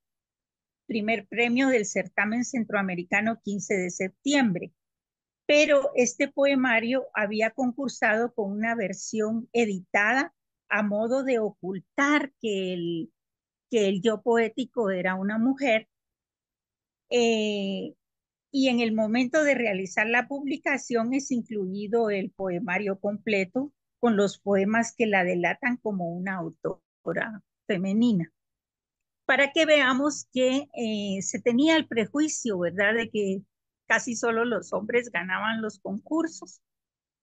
primer premio del certamen centroamericano 15 de septiembre. Pero este poemario había concursado con una versión editada a modo de ocultar que el yo poético era una mujer. Eh, y en el momento de realizar la publicación es incluido el poemario completo con los poemas que la delatan como una autora femenina, para que veamos que se tenía el prejuicio, ¿verdad?, de que casi solo los hombres ganaban los concursos.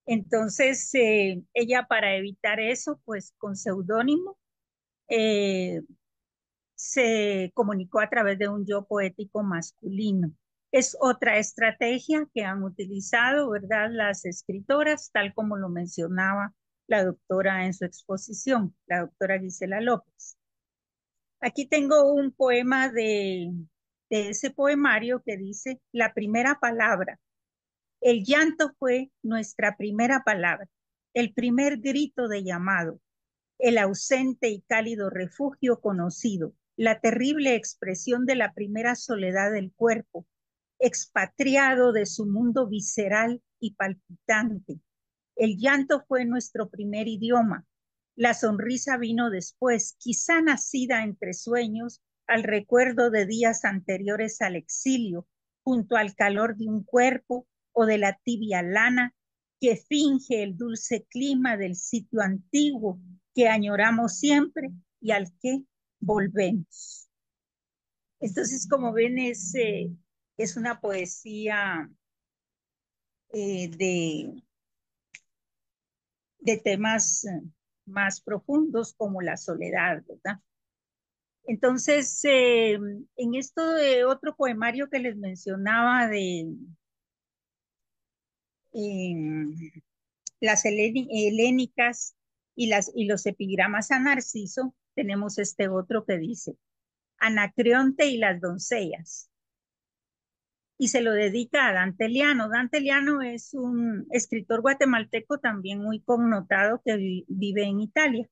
Entonces, ella, para evitar eso, pues con seudónimo, eh, se comunicó a través de un yo poético masculino. Es otra estrategia que han utilizado, ¿verdad?, las escritoras, tal como lo mencionaba la doctora en su exposición, la doctora Gisela López. Aquí tengo un poema de ese poemario que dice: la primera palabra. El llanto fue nuestra primera palabra, el primer grito de llamado, el ausente y cálido refugio conocido, la terrible expresión de la primera soledad del cuerpo, expatriado de su mundo visceral y palpitante. El llanto fue nuestro primer idioma. La sonrisa vino después, quizá nacida entre sueños, al recuerdo de días anteriores al exilio, junto al calor de un cuerpo o de la tibia lana que finge el dulce clima del sitio antiguo que añoramos siempre y al que volvemos. Entonces, como ven, es una poesía de temas más profundos como la soledad, ¿verdad? Entonces, en esto de otro poemario que les mencionaba de las helénicas y los epigramas a Narciso, tenemos este otro que dice: Anacreonte y las doncellas. y se lo dedica a Dante Liano. Dante Liano es un escritor guatemalteco también muy connotado que vive en Italia.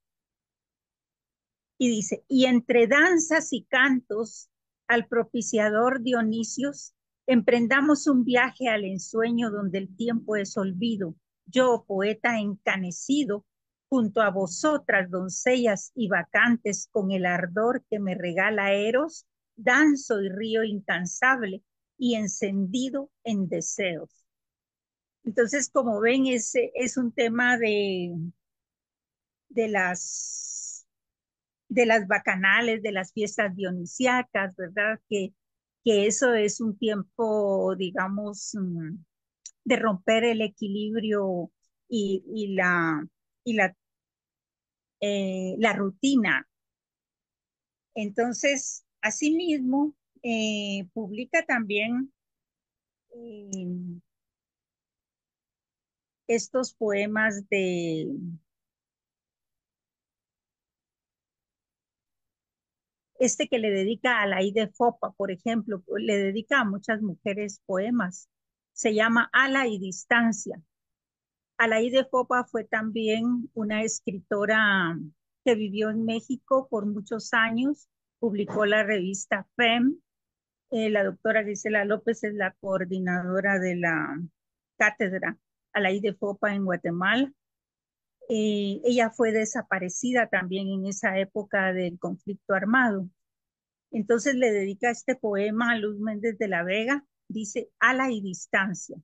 Y dice, y entre danzas y cantos al propiciador Dionisios, emprendamos un viaje al ensueño donde el tiempo es olvido. Yo, poeta encanecido, junto a vosotras, doncellas y vacantes, con el ardor que me regala Eros, danzo y río incansable y encendido en deseos. Entonces, como ven, es un tema de las bacanales, de las fiestas dionisíacas, ¿verdad? Que eso es un tiempo, digamos, de romper el equilibrio y la rutina. Entonces, asimismo, publica también eh, estos poemas que le dedica a la de Fopa, por ejemplo, le dedica a muchas mujeres poemas. Se llama Ala y Distancia. Alaí de Fopa fue también una escritora que vivió en México por muchos años, publicó la revista FEM. La doctora Gisela López es la coordinadora de la cátedra Alaí de Fopa en Guatemala. Ella fue desaparecida también en esa época del conflicto armado. Entonces le dedica este poema a Luz Méndez de la Vega, dice, ala y distancia.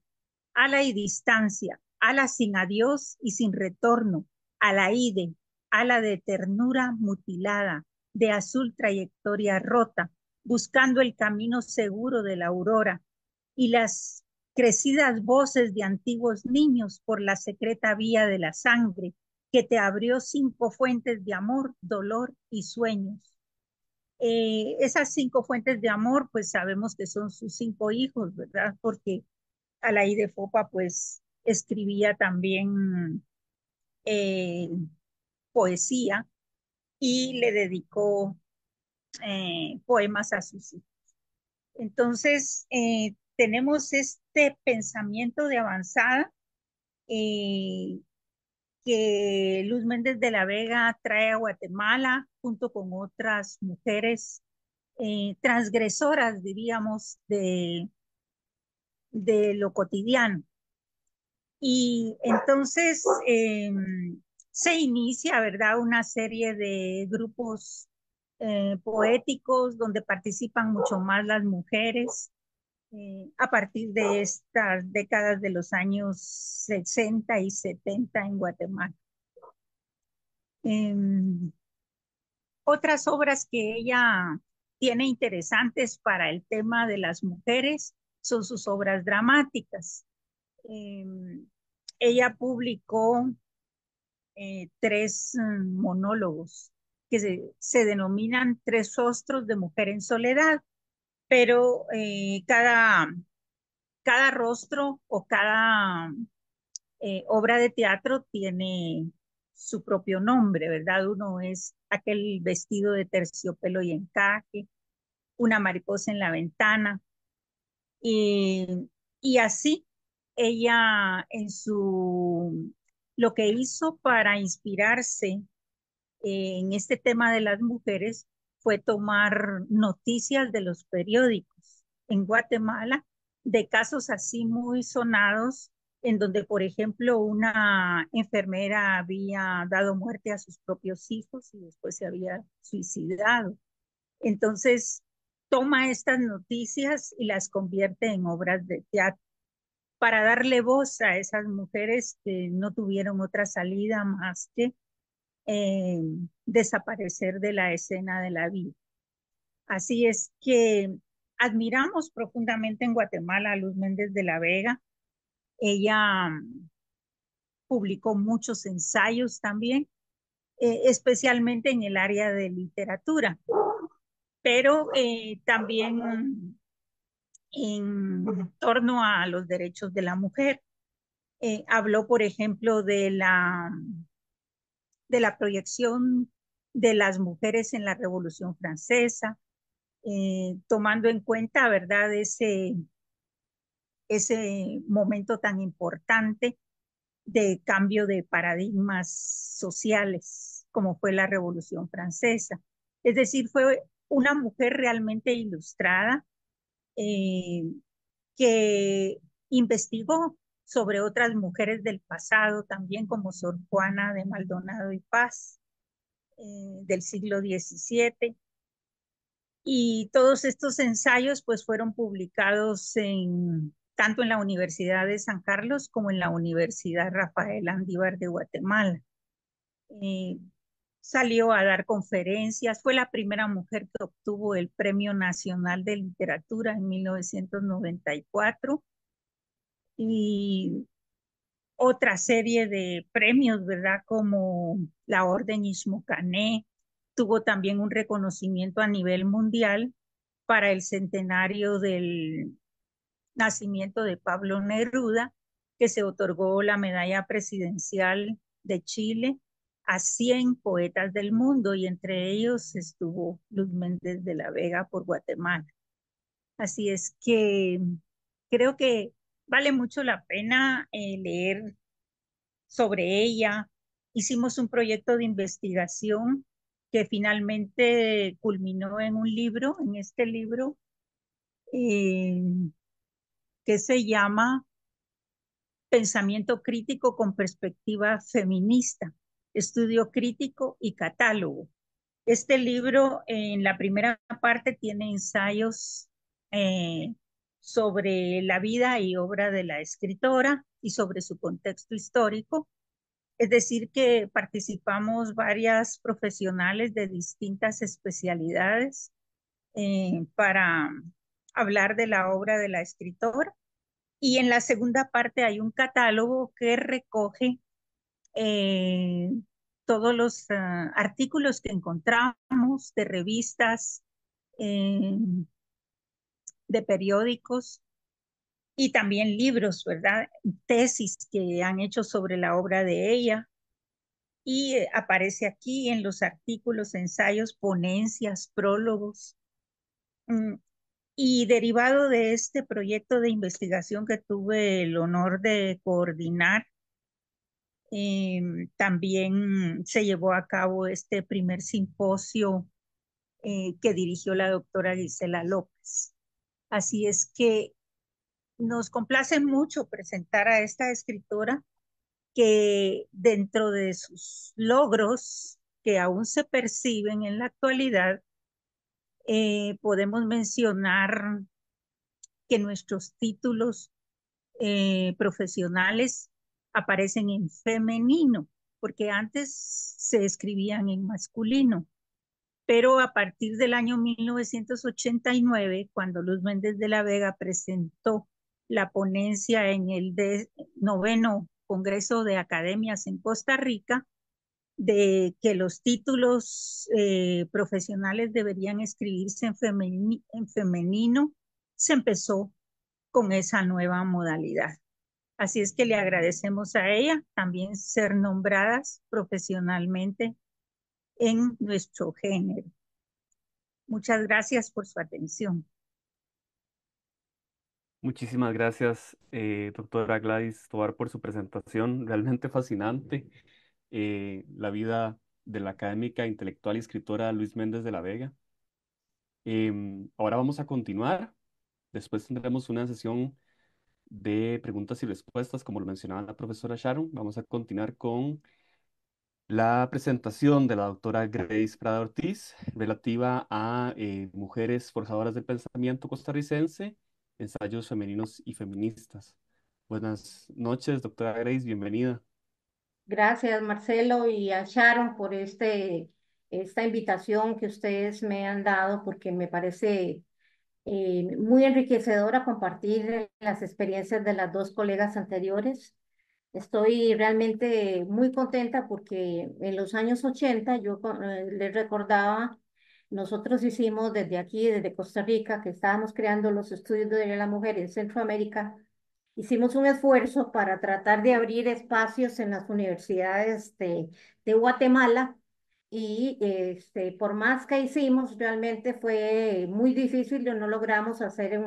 Ala y distancia, ala sin adiós y sin retorno, ala ide, ala de ternura mutilada, de azul trayectoria rota, buscando el camino seguro de la aurora, y las crecidas voces de antiguos niños por la secreta vía de la sangre que te abrió 5 fuentes de amor, dolor y sueños. Esas 5 fuentes de amor, pues sabemos que son sus 5 hijos, ¿verdad? Porque Alaí de Fopa, pues, escribía también eh, poesía y le dedicó poemas a sus hijos. Entonces, tenemos este pensamiento de avanzada eh, que Luz Méndez de la Vega trae a Guatemala junto con otras mujeres transgresoras, diríamos, de lo cotidiano. Y entonces se inicia, ¿verdad?, una serie de grupos poéticos donde participan mucho más las mujeres a partir de estas décadas de los años 60 y 70 en Guatemala. Otras obras que ella tiene interesantes para el tema de las mujeres son sus obras dramáticas. Ella publicó 3 monólogos que se denominan Tres rostros de mujer en soledad, pero cada rostro o cada obra de teatro tiene su propio nombre, ¿verdad? Uno es aquel vestido de terciopelo y encaje, una mariposa en la ventana, y así ella lo que hizo para inspirarse en este tema de las mujeres fue tomar noticias de los periódicos en Guatemala de casos así muy sonados en donde, por ejemplo, una enfermera había dado muerte a sus propios hijos y después se había suicidado. Entonces, toma estas noticias y las convierte en obras de teatro para darle voz a esas mujeres que no tuvieron otra salida más que eh, desaparecer de la escena de la vida. Así es que admiramos profundamente en Guatemala a Luz Méndez de la Vega. Ella publicó muchos ensayos también, especialmente en el área de literatura, pero también en torno a los derechos de la mujer. Habló, por ejemplo, de la proyección de las mujeres en la Revolución Francesa, tomando en cuenta, ¿verdad?, ese momento tan importante de cambio de paradigmas sociales, como fue la Revolución Francesa. Es decir, fue una mujer realmente ilustrada eh, que investigó sobre otras mujeres del pasado, también como Sor Juana de Maldonado y Paz, del siglo XVII. Y todos estos ensayos pues fueron publicados tanto en la Universidad de San Carlos como en la Universidad Rafael Andívar de Guatemala. Eh, Salió a dar conferencias, fue la primera mujer que obtuvo el Premio Nacional de Literatura en 1994 y otra serie de premios, ¿verdad? Como la Orden Ishmucané, tuvo también un reconocimiento a nivel mundial para el centenario del nacimiento de Pablo Neruda, que se otorgó la medalla presidencial de Chile a 100 poetas del mundo y entre ellos estuvo Luz Méndez de la Vega por Guatemala. Así es que creo que vale mucho la pena leer sobre ella. Hicimos un proyecto de investigación que finalmente culminó en un libro, en este libro, eh, que se llama Pensamiento crítico con perspectiva feminista, estudio crítico y catálogo. Este libro en la primera parte tiene ensayos eh, sobre la vida y obra de la escritora y sobre su contexto histórico. Es decir, que participamos varias profesionales de distintas especialidades para hablar de la obra de la escritora. Y en la segunda parte hay un catálogo que recoge eh, todos los artículos que encontramos de revistas, eh, de periódicos y también libros, ¿verdad? Tesis que han hecho sobre la obra de ella. Y aparece aquí en los artículos, ensayos, ponencias, prólogos. Mm, Y derivado de este proyecto de investigación que tuve el honor de coordinar, también se llevó a cabo este primer simposio que dirigió la doctora Gisela López. Así es que nos complace mucho presentar a esta escritora que dentro de sus logros que aún se perciben en la actualidad, podemos mencionar que nuestros títulos profesionales aparecen en femenino, porque antes se escribían en masculino. Pero a partir del año 1989, cuando Luz Méndez de la Vega presentó la ponencia en el noveno Congreso de Academias en Costa Rica, de que los títulos profesionales deberían escribirse en femenino, se empezó con esa nueva modalidad. Así es que le agradecemos a ella también ser nombradas profesionalmente en nuestro género. Muchas gracias por su atención. Muchísimas gracias, doctora Gladys Tovar, por su presentación, realmente fascinante. La vida de la académica, intelectual y escritora Luis Méndez de la Vega. Ahora vamos a continuar. Después tendremos una sesión de preguntas y respuestas, como lo mencionaba la profesora Sharon. Vamos a continuar con la presentación de la doctora Grace Prada Ortiz relativa a mujeres forjadoras del pensamiento costarricense, ensayos femeninos y feministas. Buenas noches, doctora Grace, bienvenida. Gracias, Marcelo, y a Sharon por esta invitación que ustedes me han dado, porque me parece muy enriquecedora compartir las experiencias de las dos colegas anteriores. Estoy realmente muy contenta porque en los años 80 yo les recordaba, nosotros hicimos desde aquí, desde Costa Rica, que estábamos creando los estudios de la mujer en Centroamérica, hicimos un esfuerzo para tratar de abrir espacios en las universidades de Guatemala y por más que hicimos, realmente fue muy difícil y no logramos hacer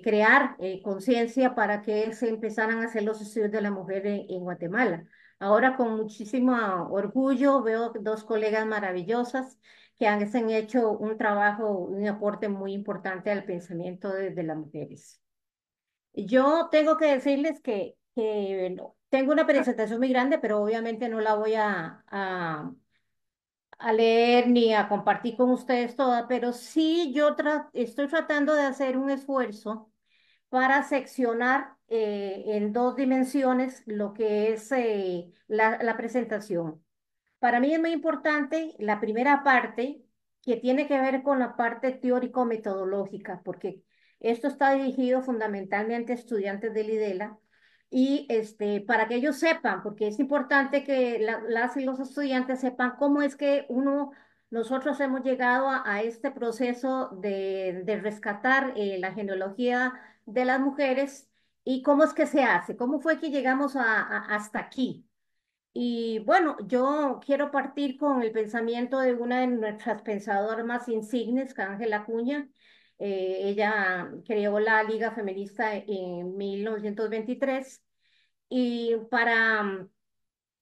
crear conciencia para que se empezaran a hacer los estudios de la mujer en Guatemala. Ahora con muchísimo orgullo veo dos colegas maravillosas que han hecho un trabajo, un aporte muy importante al pensamiento de las mujeres. Yo tengo que decirles que tengo una presentación muy grande, pero obviamente no la voy a leer ni a compartir con ustedes toda, pero sí yo estoy tratando de hacer un esfuerzo para seccionar en dos dimensiones lo que es la presentación. Para mí es muy importante la primera parte que tiene que ver con la parte teórico-metodológica, porque esto está dirigido fundamentalmente a estudiantes del IDELA y para que ellos sepan, porque es importante que las y los estudiantes sepan cómo es que nosotros hemos llegado a este proceso de rescatar la genealogía de las mujeres y cómo es que se hace, cómo fue que llegamos hasta aquí. Y bueno, yo quiero partir con el pensamiento de una de nuestras pensadoras más insignes, que es Ángela Acuña. Ella creó la Liga Feminista en 1923 y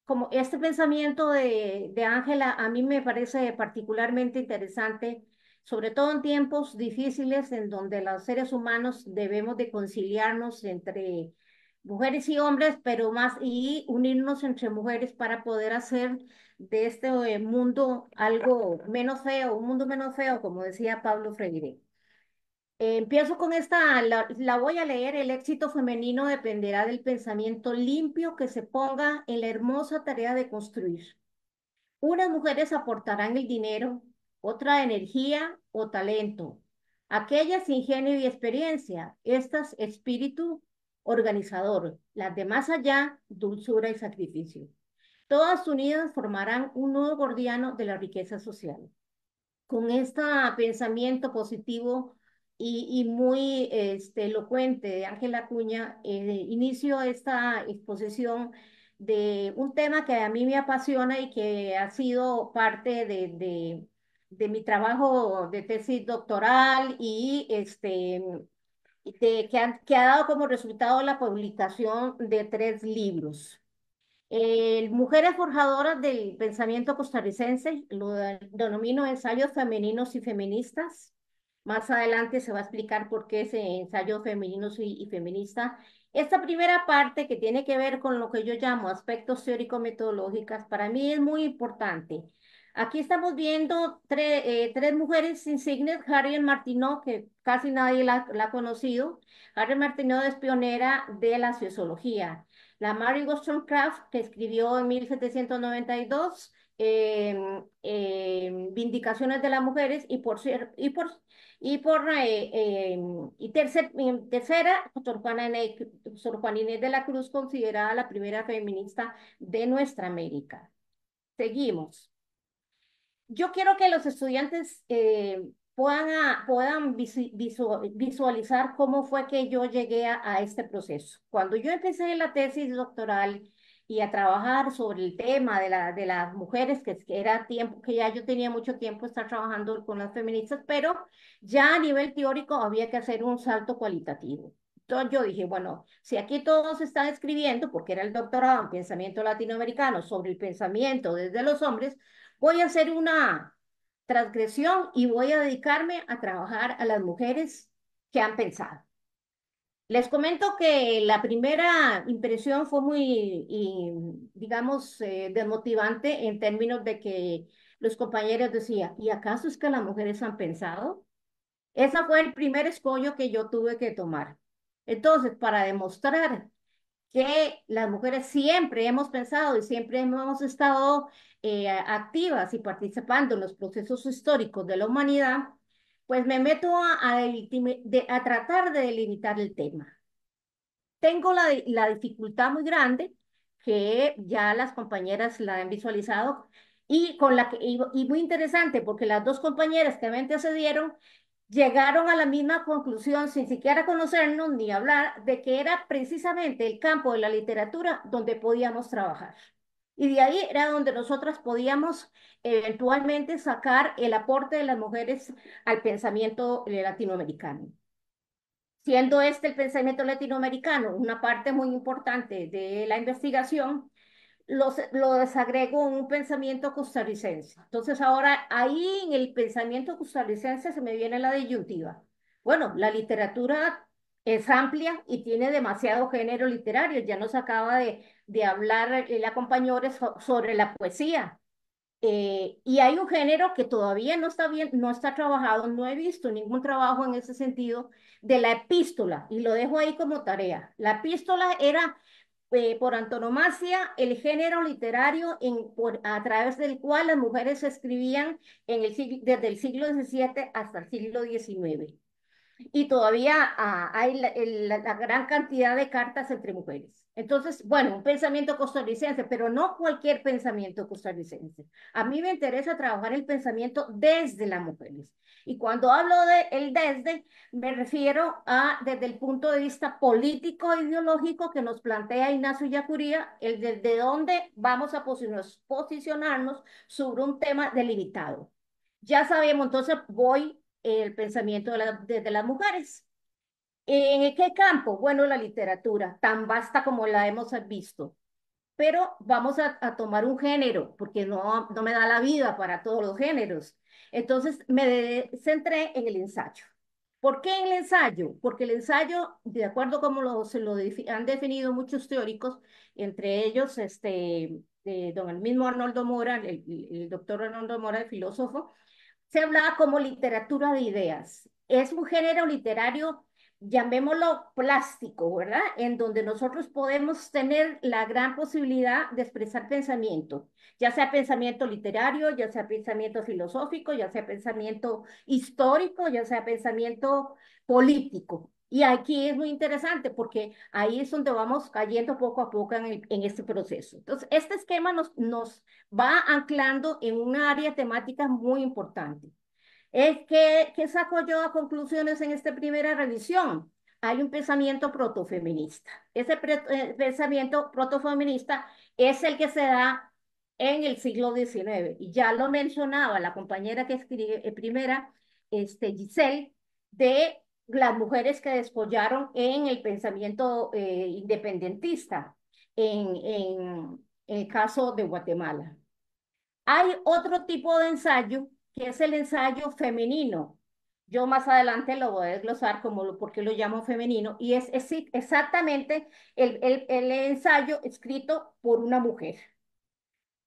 como este pensamiento de Ángela a mí me parece particularmente interesante, sobre todo en tiempos difíciles en donde los seres humanos debemos de conciliarnos entre mujeres y hombres, pero más y unirnos entre mujeres para poder hacer de este mundo algo menos feo, un mundo menos feo, como decía Pablo Freire. Empiezo con esta, la voy a leer. El éxito femenino dependerá del pensamiento limpio que se ponga en la hermosa tarea de construir. Unas mujeres aportarán el dinero, otra energía o talento. Aquellas ingenio y experiencia, estas espíritu organizador, las de más allá, dulzura y sacrificio. Todas unidas formarán un nudo gordiano de la riqueza social. Con este pensamiento positivo y muy elocuente de Ángela Acuña, inicio esta exposición de un tema que a mí me apasiona y que ha sido parte de mi trabajo de tesis doctoral y que ha dado como resultado la publicación de 3 libros. Mujeres forjadoras del pensamiento costarricense, lo denomino ensayos femeninos y feministas. Más adelante se va a explicar por qué ese ensayo femeninos y feminista. Esta primera parte que tiene que ver con lo que yo llamo aspectos teórico-metodológicos, para mí es muy importante. Aquí estamos viendo 3 mujeres insignes. Harriet Martineau, que casi nadie la ha conocido. Harriet Martineau es pionera de la sociología. La Mary Wollstonecraft, que escribió en 1792 Vindicaciones de las Mujeres, tercera, Sor Juana Inés de la Cruz, considerada la primera feminista de nuestra América. Seguimos. Yo quiero que los estudiantes puedan visualizar cómo fue que yo llegué a este proceso. Cuando yo empecé la tesis doctoral y a trabajar sobre el tema de las mujeres, que era tiempo, que ya yo tenía mucho tiempo estar trabajando con las feministas, pero ya a nivel teórico había que hacer un salto cualitativo. Entonces yo dije, bueno, si aquí todos están escribiendo, porque era el doctorado en pensamiento latinoamericano sobre el pensamiento desde los hombres, voy a hacer una transgresión y voy a dedicarme a trabajar a las mujeres que han pensado. Les comento que la primera impresión fue muy, digamos, desmotivante en términos de que los compañeros decían, ¿y acaso es que las mujeres han pensado? Ese fue el primer escollo que yo tuve que tomar. Entonces, para demostrar que las mujeres siempre hemos pensado y siempre hemos estado activas y participando en los procesos históricos de la humanidad, pues me meto a tratar de delimitar el tema. Tengo la dificultad muy grande, que ya las compañeras la han visualizado, y muy interesante, porque las dos compañeras que me antecedieron llegaron a la misma conclusión sin siquiera conocernos ni hablar de que era precisamente el campo de la literatura donde podíamos trabajar. Y de ahí era donde nosotras podíamos eventualmente sacar el aporte de las mujeres al pensamiento latinoamericano. siendo este el pensamiento latinoamericano una parte muy importante de la investigación, lo desagrego en un pensamiento costarricense. Entonces ahora ahí en el pensamiento costarricense se me viene la disyuntiva. Bueno, la literatura es amplia y tiene demasiado género literario. Ya nos acaba de hablar la compañera sobre la poesía. Y hay un género que todavía no está bien, no está trabajado, no he visto ningún trabajo en ese sentido de la epístola, y lo dejo ahí como tarea. La epístola era por antonomasia el género literario a través del cual las mujeres escribían desde el siglo XVII hasta el siglo XIX. Y todavía hay la gran cantidad de cartas entre mujeres. Entonces, bueno, un pensamiento costarricense, pero no cualquier pensamiento costarricense. A mí me interesa trabajar el pensamiento desde las mujeres. Y cuando hablo de el desde, me refiero a desde el punto de vista político e ideológico que nos plantea Ignacio Yacuría, el desde dónde vamos a posicionarnos sobre un tema delimitado. Ya sabemos, entonces voy el pensamiento de las mujeres. ¿En qué campo? Bueno, la literatura, tan vasta como la hemos visto. Pero vamos a tomar un género, porque no me da la vida para todos los géneros. Entonces me centré en el ensayo. ¿Por qué en el ensayo? Porque el ensayo, de acuerdo como han definido muchos teóricos, entre ellos el mismo Arnoldo Mora, el doctor Arnoldo Mora, el filósofo, se hablaba como literatura de ideas. Es un género literario, llamémoslo plástico, ¿verdad? En donde nosotros podemos tener la gran posibilidad de expresar pensamiento, ya sea pensamiento literario, ya sea pensamiento filosófico, ya sea pensamiento histórico, ya sea pensamiento político. Y aquí es muy interesante porque ahí es donde vamos cayendo poco a poco en este proceso. Entonces, este esquema nos va anclando en un área temática muy importante. ¿Qué saco yo a conclusiones en esta primera revisión? Hay un pensamiento protofeminista. Pensamiento protofeminista es el que se da en el siglo XIX. Y ya lo mencionaba la compañera que escribe primera, Giselle, de las mujeres que despollaron en el pensamiento independentista en el caso de Guatemala. Hay otro tipo de ensayo que es el ensayo femenino. Yo más adelante lo voy a desglosar por qué lo llamo femenino, y es exactamente el ensayo escrito por una mujer.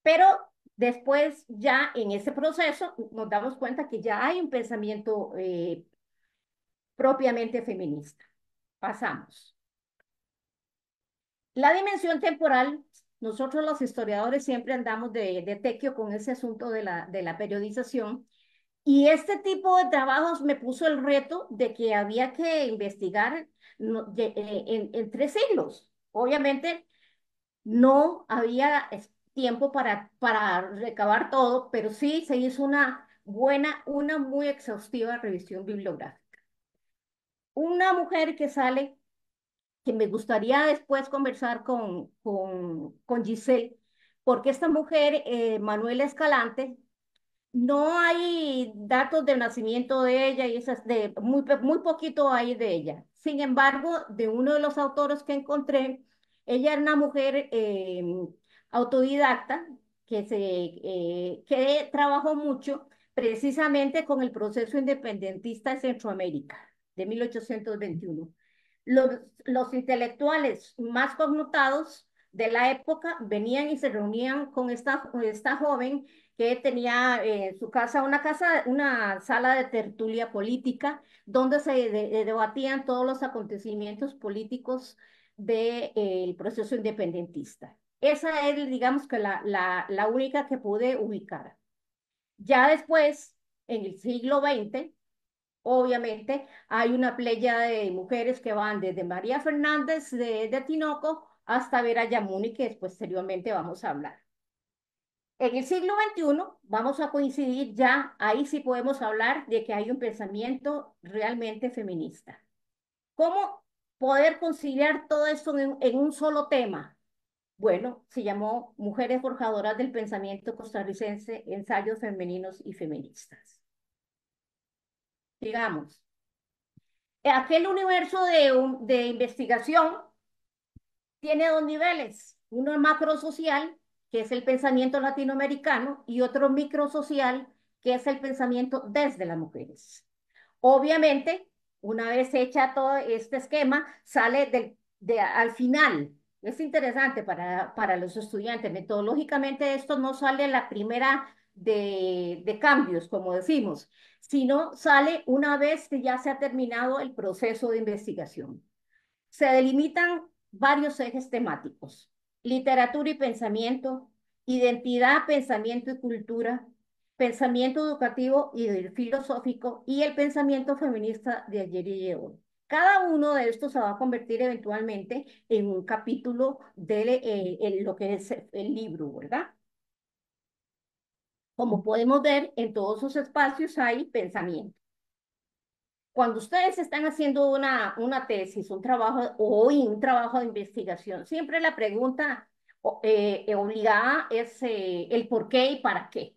Pero después ya en ese proceso nos damos cuenta que ya hay un pensamiento propiamente feminista. Pasamos. La dimensión temporal, nosotros los historiadores siempre andamos de tequio con ese asunto de la periodización, y este tipo de trabajos me puso el reto de que había que investigar en 3 siglos. Obviamente no había tiempo para recabar todo, pero sí se hizo una muy exhaustiva revisión bibliográfica. Una mujer que sale, que me gustaría después conversar con Giselle, porque esta mujer, Manuela Escalante, no hay datos del nacimiento de ella y esas de muy poquito hay de ella. Sin embargo, de uno de los autores que encontré, ella era una mujer autodidacta que trabajó mucho precisamente con el proceso independentista de Centroamérica de 1821. Los intelectuales más connotados de la época venían y se reunían con esta joven que tenía en su casa una sala de tertulia política donde se debatían todos los acontecimientos políticos del proceso independentista. Esa es, digamos, que la única que pude ubicar. Ya después, en el siglo XX, obviamente, hay una playa de mujeres que van desde María Fernández de Tinoco hasta Vera Yamuni, que posteriormente vamos a hablar. En el siglo XXI vamos a coincidir ya, ahí sí podemos hablar de que hay un pensamiento realmente feminista. ¿Cómo poder conciliar todo esto en un solo tema? Bueno, se llamó Mujeres Forjadoras del Pensamiento Costarricense, Ensayos Femeninos y Feministas. Digamos, Aquel universo de investigación tiene dos niveles, uno macrosocial, que es el pensamiento latinoamericano, y otro microsocial, que es el pensamiento desde las mujeres. Obviamente, una vez hecha todo este esquema, sale al final. Es interesante para los estudiantes. Metodológicamente, esto no sale la primera de cambios, como decimos, sino sale una vez que ya se ha terminado el proceso de investigación. Se delimitan varios ejes temáticos: literatura y pensamiento, identidad, pensamiento y cultura, pensamiento educativo y filosófico, y el pensamiento feminista de ayer y hoy. Cada uno de estos se va a convertir eventualmente en un capítulo de lo que es el libro, ¿verdad? Como podemos ver, en todos esos espacios hay pensamiento. Cuando ustedes están haciendo una tesis, un trabajo o un trabajo de investigación, siempre la pregunta obligada es el por qué y para qué.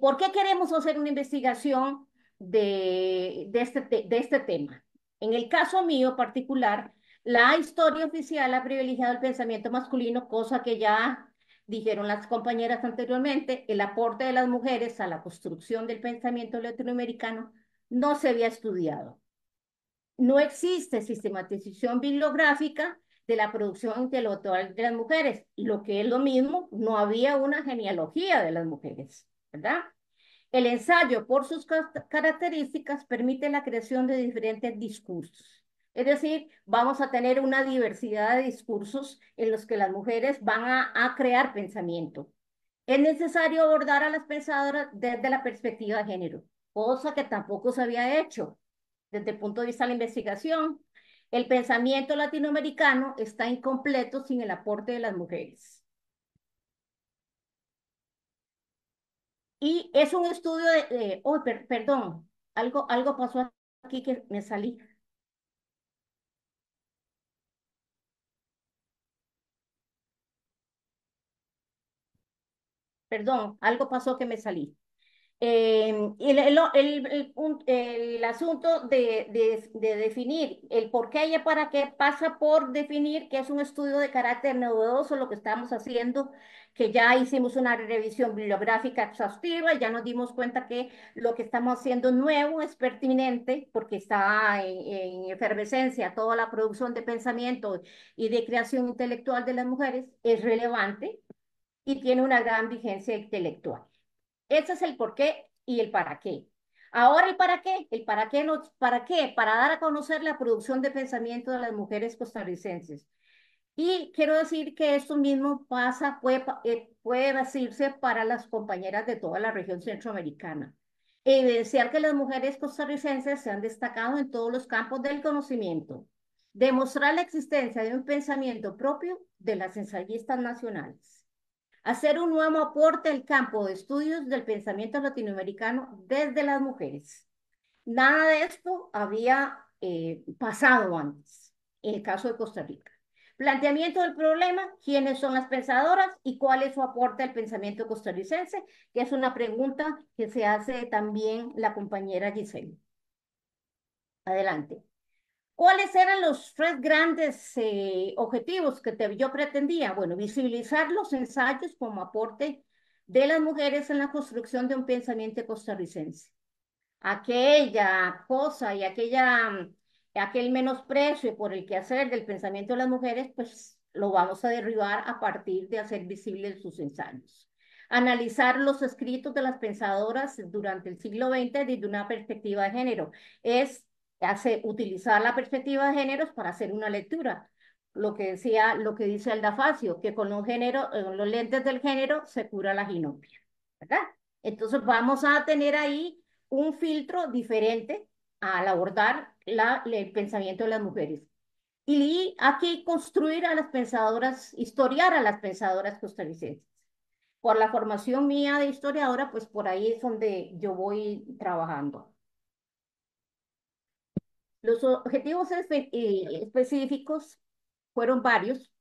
¿Por qué queremos hacer una investigación de este tema? En el caso mío particular, la historia oficial ha privilegiado el pensamiento masculino, cosa que ya dijeron las compañeras anteriormente. El aporte de las mujeres a la construcción del pensamiento latinoamericano no se había estudiado. No existe sistematización bibliográfica de la producción intelectual de las mujeres. Lo que es lo mismo, no había una genealogía de las mujeres, ¿verdad? El ensayo, por sus características, permite la creación de diferentes discursos. Es decir, vamos a tener una diversidad de discursos en los que las mujeres van a crear pensamiento. Es necesario abordar a las pensadoras desde la perspectiva de género, cosa que tampoco se había hecho desde el punto de vista de la investigación. El pensamiento latinoamericano está incompleto sin el aporte de las mujeres. Y es un estudio oh, perdón, algo pasó aquí que me salí. Perdón, algo pasó que me salí. El asunto de definir el por qué y para qué pasa por definir que es un estudio de carácter novedoso lo que estamos haciendo, que ya hicimos una revisión bibliográfica exhaustiva, ya nos dimos cuenta que lo que estamos haciendo nuevo es pertinente porque está en efervescencia toda la producción de pensamiento y de creación intelectual de las mujeres, es relevante y tiene una gran vigencia intelectual. Ese es el por qué y el para qué. Ahora el para qué. El para qué, ¿para qué? Para dar a conocer la producción de pensamiento de las mujeres costarricenses. Y quiero decir que esto mismo puede decirse para las compañeras de toda la región centroamericana. Evidenciar que las mujeres costarricenses se han destacado en todos los campos del conocimiento. Demostrar la existencia de un pensamiento propio de las ensayistas nacionales. Hacer un nuevo aporte al campo de estudios del pensamiento latinoamericano desde las mujeres. Nada de esto había pasado antes, en el caso de Costa Rica. Planteamiento del problema: quiénes son las pensadoras y cuál es su aporte al pensamiento costarricense, que es una pregunta que se hace también la compañera Giselle. Adelante. ¿Cuáles eran los tres grandes objetivos que yo pretendía? Bueno, visibilizar los ensayos como aporte de las mujeres en la construcción de un pensamiento costarricense. Aquella cosa y aquel menosprecio por el quehacer del pensamiento de las mujeres, pues lo vamos a derribar a partir de hacer visibles sus ensayos. Analizar los escritos de las pensadoras durante el siglo XX desde una perspectiva de género. Utilizar la perspectiva de géneros para hacer una lectura. Lo que dice Alda Facio, que con los lentes del género se cura la ginopia, ¿verdad? Entonces vamos a tener ahí un filtro diferente al abordar el pensamiento de las mujeres. Y aquí construir a las pensadoras, historiar a las pensadoras costarricenses. Por la formación mía de historiadora, pues por ahí es donde yo voy trabajando. Los objetivos específicos fueron varios.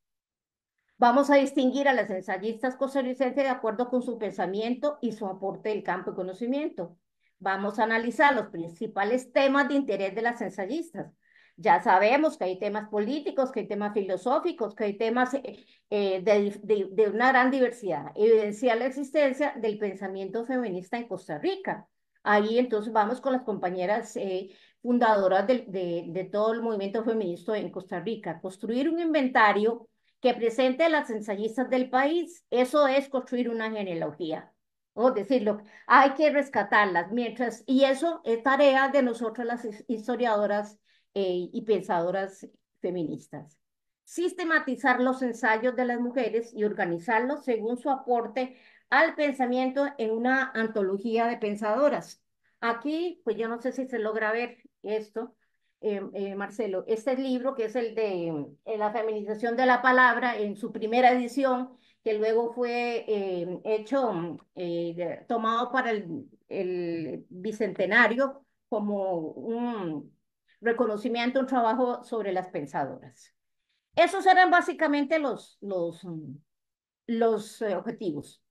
Vamos a distinguir a las ensayistas costarricenses de acuerdo con su pensamiento y su aporte del campo de conocimiento. Vamos a analizar los principales temas de interés de las ensayistas. Ya sabemos que hay temas políticos, que hay temas filosóficos, que hay temas de una gran diversidad. Evidenciar la existencia del pensamiento feminista en Costa Rica. Ahí entonces vamos con las compañeras fundadoras de todo el movimiento feminista en Costa Rica. Construir un inventario que presente a las ensayistas del país. Eso es construir una genealogía. O decirlo, hay que rescatarlas mientras, y eso es tarea de nosotras las historiadoras y pensadoras feministas. Sistematizar los ensayos de las mujeres y organizarlos según su aporte al pensamiento en una antología de pensadoras. Aquí, pues yo no sé si se logra ver esto, Marcelo, este libro que es el de la feminización de la palabra en su primera edición, que luego fue hecho, tomado para el bicentenario como un reconocimiento, un trabajo sobre las pensadoras. Esos eran básicamente los objetivos.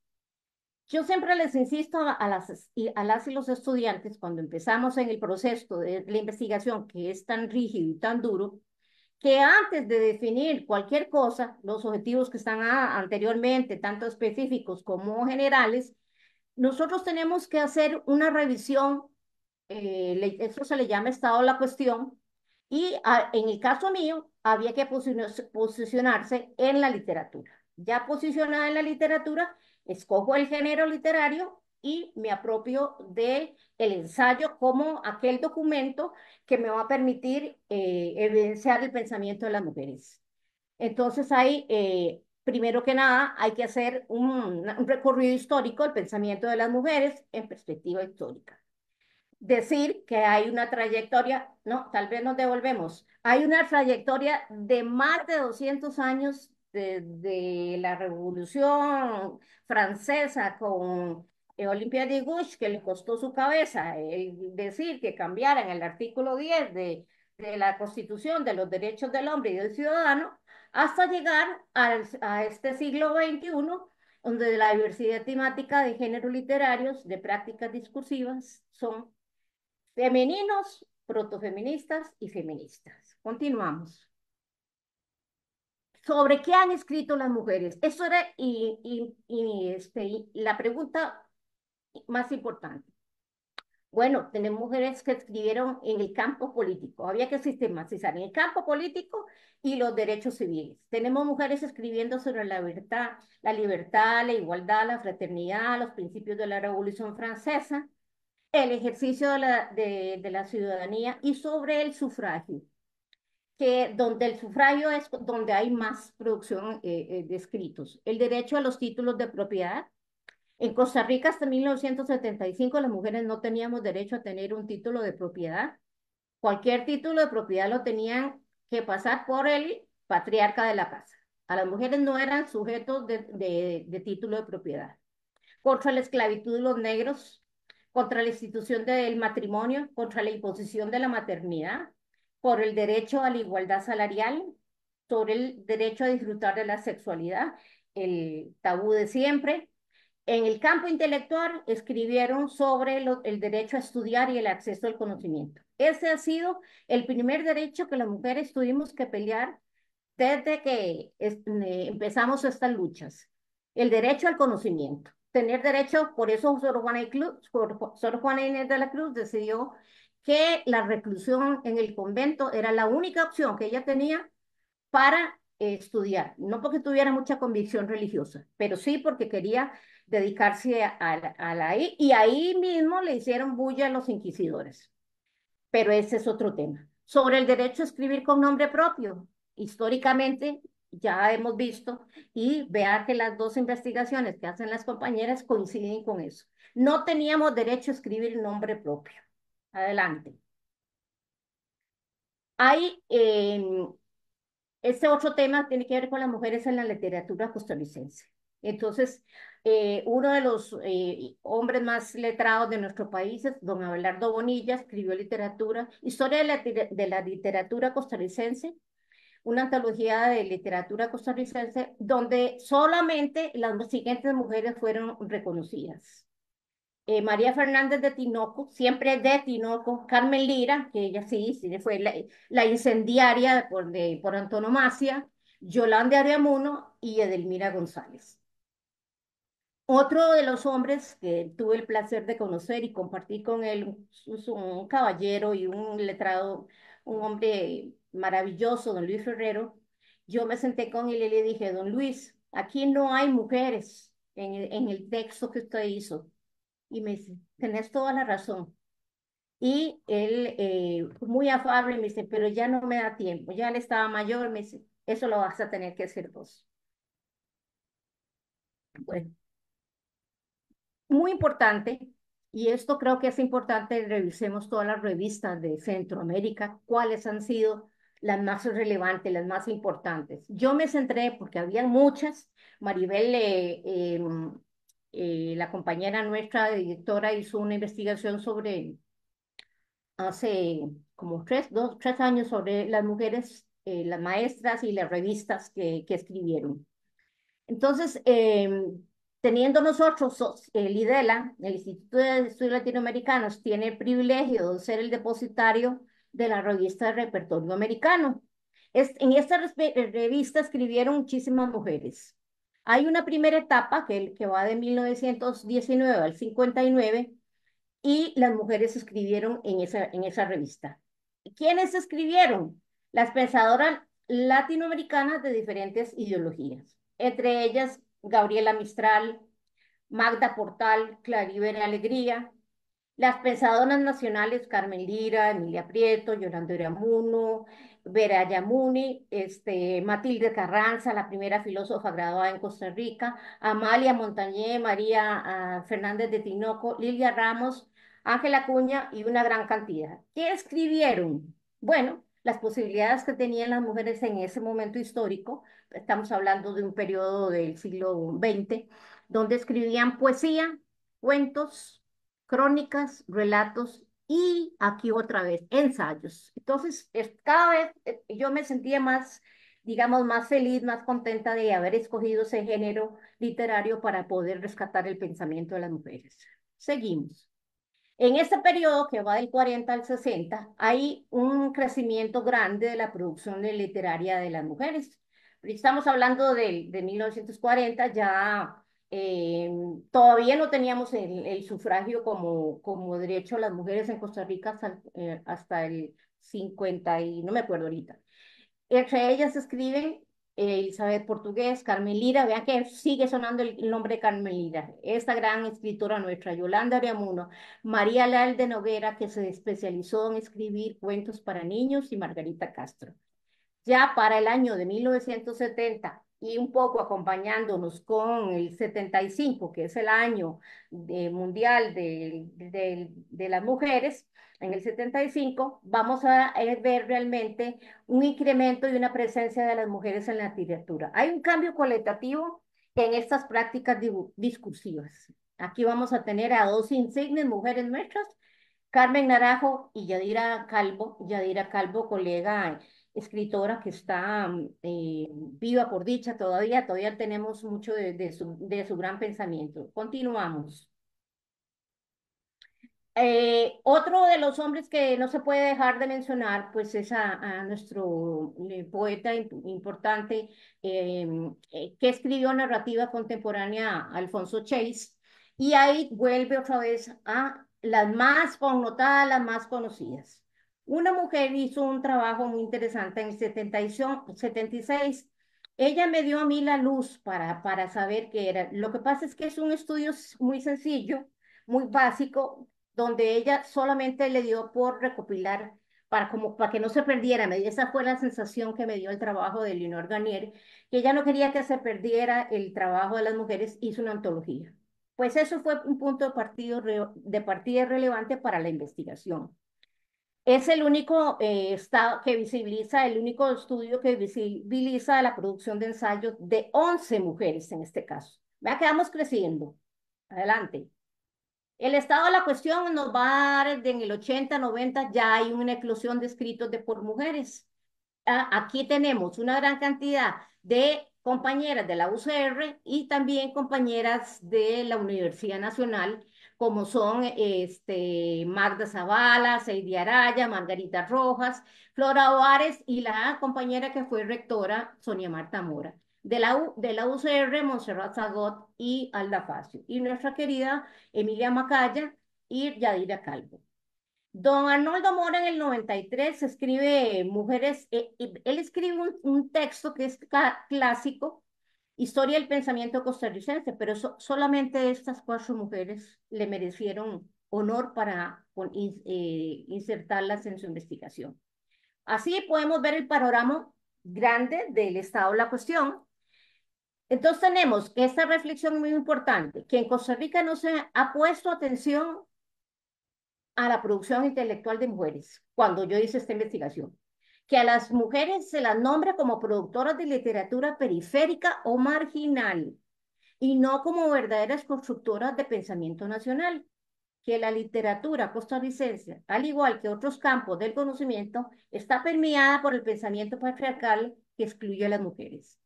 Yo siempre les insisto a las y los estudiantes, cuando empezamos en el proceso de la investigación, que es tan rígido y tan duro, que antes de definir cualquier cosa, los objetivos que están anteriormente, tanto específicos como generales, nosotros tenemos que hacer una revisión, eso se le llama estado de la cuestión, y en el caso mío, había que posicionarse en la literatura. Ya posicionada en la literatura, escojo el género literario y me apropio de el ensayo como aquel documento que me va a permitir evidenciar el pensamiento de las mujeres. Entonces hay, primero que nada, hay que hacer un recorrido histórico del pensamiento de las mujeres en perspectiva histórica. Decir que hay una trayectoria, no, tal vez nos devolvemos, hay una trayectoria de más de 200 años de la Revolución Francesa con Olympia de Gouges, que le costó su cabeza el decir que cambiaran el artículo 10 de la Constitución de los Derechos del Hombre y del Ciudadano, hasta llegar a este siglo XXI, donde la diversidad temática de géneros literarios, de prácticas discursivas, son femeninos, protofeministas y feministas. Continuamos. ¿Sobre qué han escrito las mujeres? Eso era la pregunta más importante. Bueno, tenemos mujeres que escribieron en el campo político. Había que sistematizar en el campo político y los derechos civiles. Tenemos mujeres escribiendo sobre la libertad, la igualdad, la fraternidad, los principios de la Revolución Francesa, el ejercicio de la ciudadanía y sobre el sufragio, que donde el sufragio es donde hay más producción de escritos. El derecho a los títulos de propiedad. En Costa Rica hasta 1975 las mujeres no teníamos derecho a tener un título de propiedad. Cualquier título de propiedad lo tenían que pasar por el patriarca de la casa. A las mujeres no eran sujetos de título de propiedad. Contra la esclavitud de los negros, contra la institución del matrimonio, contra la imposición de la maternidad, por el derecho a la igualdad salarial, sobre el derecho a disfrutar de la sexualidad, el tabú de siempre. En el campo intelectual escribieron sobre el derecho a estudiar y el acceso al conocimiento. Ese ha sido el primer derecho que las mujeres tuvimos que pelear desde que empezamos estas luchas. El derecho al conocimiento. Tener derecho, por eso Sor Juana Inés de la Cruz decidió que la reclusión en el convento era la única opción que ella tenía para estudiar, no porque tuviera mucha convicción religiosa, pero sí porque quería dedicarse a la y ahí mismo le hicieron bulla a los inquisidores. Pero ese es otro tema. Sobre el derecho a escribir con nombre propio, históricamente ya hemos visto y vea que las dos investigaciones que hacen las compañeras coinciden con eso. No teníamos derecho a escribir nombre propio. Adelante. Hay este otro tema tiene que ver con las mujeres en la literatura costarricense. Entonces, uno de los hombres más letrados de nuestro país es don Abelardo Bonilla, escribió historia de la literatura costarricense, una antología de literatura costarricense, donde solamente las siguientes mujeres fueron reconocidas. María Fernández de Tinoco, siempre de Tinoco, Carmen Lira, que ella sí fue la incendiaria por antonomasia, Yolanda Ariamuno y Edelmira González. Otro de los hombres que tuve el placer de conocer y compartir con él, un caballero y un letrado, un hombre maravilloso, don Luis Ferrero, yo me senté con él y le dije, don Luis, aquí no hay mujeres en el texto que usted hizo. Y me dice, tenés toda la razón. Y él, muy afable, me dice, pero ya no me da tiempo, ya él estaba mayor, me dice, eso lo vas a tener que hacer vos. Bueno, muy importante, y esto creo que es importante, revisemos todas las revistas de Centroamérica, cuáles han sido las más relevantes, las más importantes. Yo me centré, porque había muchas, Maribel, la compañera nuestra directora, hizo una investigación sobre, hace como tres años, sobre las mujeres, las maestras y las revistas que escribieron. Entonces, teniendo nosotros, el IDELA, el Instituto de Estudios Latinoamericanos, tiene el privilegio de ser el depositario de la revista de repertorio americano. En esta revista escribieron muchísimas mujeres. Hay una primera etapa que va de 1919 al 59 y las mujeres escribieron en esa revista. ¿Quiénes escribieron? Las pensadoras latinoamericanas de diferentes ideologías, entre ellas Gabriela Mistral, Magda Portal, Claribel Alegría, las pensadoras nacionales Carmen Lira, Emilia Prieto, Yolanda Uramuno, Vera Yamuni, Matilde Carranza, la primera filósofa graduada en Costa Rica, Amalia Montañé, María Fernández de Tinoco, Lilia Ramos, Ángela Cuña y una gran cantidad. ¿Qué escribieron? Bueno, las posibilidades que tenían las mujeres en ese momento histórico, estamos hablando de un periodo del siglo XX, donde escribían poesía, cuentos, crónicas, relatos y aquí otra vez ensayos. Entonces, cada vez yo me sentía más, digamos, más feliz, más contenta de haber escogido ese género literario para poder rescatar el pensamiento de las mujeres. Seguimos. En este periodo que va del 40 al 60, hay un crecimiento grande de la producción literaria de las mujeres. Estamos hablando de 1940, ya todavía no teníamos el sufragio como derecho a las mujeres en Costa Rica hasta el 50 y no me acuerdo ahorita. Entre ellas escriben Elizabeth Portugués, Carmen Lira, vean que sigue sonando el nombre de Carmen Lira, esta gran escritora nuestra, Yolanda Ariamuno, María Leal de Noguera, que se especializó en escribir cuentos para niños, y Margarita Castro. Ya para el año de 1970 y un poco acompañándonos con el 75, que es el año mundial de las mujeres, en el 75 vamos a ver realmente un incremento y una presencia de las mujeres en la literatura. Hay un cambio cualitativo en estas prácticas discursivas. Aquí vamos a tener a dos insignes mujeres nuestras, Carmen Naranjo y Yadira Calvo, colega escritora que está viva por dicha todavía tenemos mucho de su gran pensamiento. Continuamos. Otro de los hombres que no se puede dejar de mencionar, pues es a nuestro poeta importante que escribió narrativa contemporánea, Alfonso Chase, y ahí vuelve otra vez a las más connotadas, las más conocidas. Una mujer hizo un trabajo muy interesante en el 76. Ella me dio a mí la luz para saber qué era. Lo que pasa es que es un estudio muy sencillo, muy básico, donde ella solamente le dio por recopilar para que no se perdiera. Esa fue la sensación que me dio el trabajo de Leonor Garnier, que ella no quería que se perdiera el trabajo de las mujeres, hizo una antología. Pues eso fue un punto de partida relevante para la investigación. Es el único estado que visibiliza, el único estudio que visibiliza la producción de ensayos de 11 mujeres en este caso. Vea que vamos creciendo. Adelante. El estado de la cuestión nos va a dar en el 80, 90, ya hay una eclosión de escritos por mujeres. Aquí tenemos una gran cantidad de compañeras de la UCR y también compañeras de la Universidad Nacional, como son Magda Zavala, Seidy Araya, Margarita Rojas, Flora Ovares y la compañera que fue rectora, Sonia Marta Mora. De la UCR, Montserrat Zagot y Alda Facio. Y nuestra querida Emilia Macaya y Yadira Calvo. Don Arnoldo Mora en el 93 escribe Mujeres, él escribe un texto que es clásico, Historia del Pensamiento Costarricense, pero solamente estas 4 mujeres le merecieron honor para insertarlas en su investigación. Así podemos ver el panorama grande del estado de la cuestión. Entonces tenemos esta reflexión muy importante, que en Costa Rica no se ha puesto atención a la producción intelectual de mujeres, cuando yo hice esta investigación, que a las mujeres se las nombra como productoras de literatura periférica o marginal, y no como verdaderas constructoras de pensamiento nacional, que la literatura costarricense, al igual que otros campos del conocimiento, está permeada por el pensamiento patriarcal que excluye a las mujeres.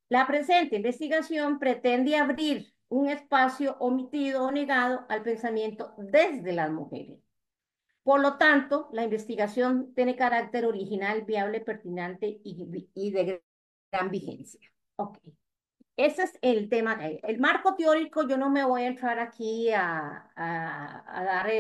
La presente investigación pretende abrir un espacio omitido o negado al pensamiento desde las mujeres. Por lo tanto, la investigación tiene carácter original, viable, pertinente y de gran vigencia. Ok. Ese es el tema. El marco teórico, yo no me voy a entrar aquí a dar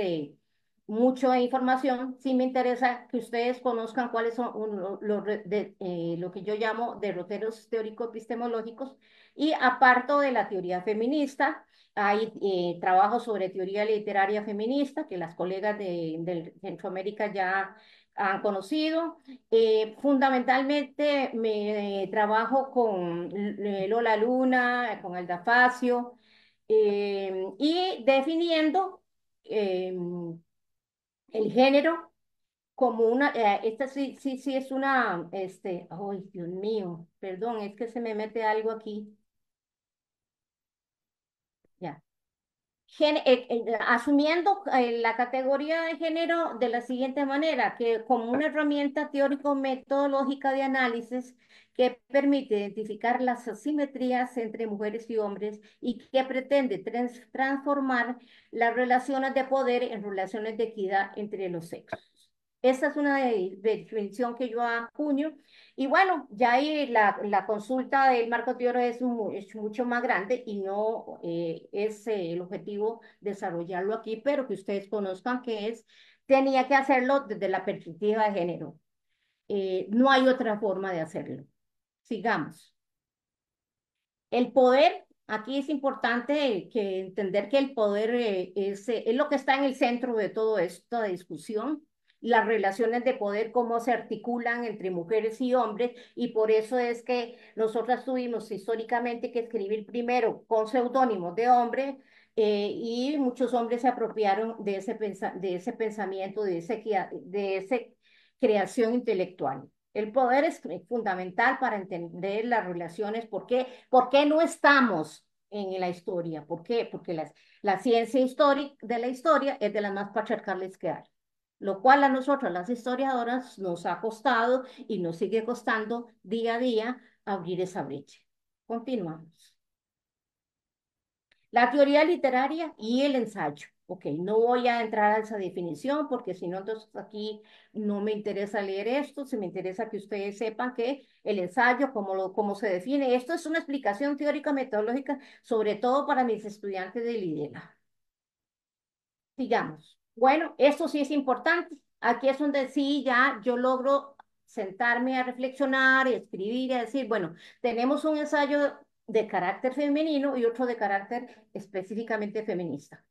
mucha información. Sí me interesa que ustedes conozcan cuáles son lo que yo llamo derroteros teórico-epistemológicos. Y aparto de la teoría feminista, hay trabajos sobre teoría literaria feminista que las colegas de Centroamérica ya han conocido. Fundamentalmente me trabajo con Lola Luna, con Alda Facio, y definiendo el género como una, esta sí es una, ay, Dios mío, perdón, es que se me mete algo aquí. Ya. Asumiendo la categoría de género de la siguiente manera, que como una herramienta teórico-metodológica de análisis que permite identificar las asimetrías entre mujeres y hombres y que pretende transformar las relaciones de poder en relaciones de equidad entre los sexos. Esa es una definición que yo acuño. Y bueno, ya ahí la consulta del marco teórico es mucho más grande y no es el objetivo desarrollarlo aquí, pero que ustedes conozcan tenía que hacerlo desde la perspectiva de género. No hay otra forma de hacerlo. Sigamos. El poder, aquí es importante que entender que el poder es lo que está en el centro de toda esta discusión, las relaciones de poder, cómo se articulan entre mujeres y hombres, y por eso es que nosotras tuvimos históricamente que escribir primero con seudónimos de hombre, y muchos hombres se apropiaron de ese pensamiento, de ese creación intelectual. El poder es fundamental para entender las relaciones. ¿Por qué no estamos en la historia? ¿Por qué? Porque la ciencia histórica de la historia es de las más patriarcales que hay. Lo cual a nosotros, las historiadoras, nos ha costado y nos sigue costando día a día abrir esa brecha. Continuamos. La teoría literaria y el ensayo. Ok, no voy a entrar a esa definición porque si no, entonces aquí no me interesa leer esto, se me interesa que ustedes sepan que el ensayo, cómo se define, esto es una explicación teórica metodológica, sobre todo para mis estudiantes de lidera. Sigamos. Bueno, esto sí es importante. Aquí es donde sí ya yo logro sentarme a reflexionar y escribir y a decir, bueno, tenemos un ensayo de carácter femenino y otro de carácter específicamente feminista.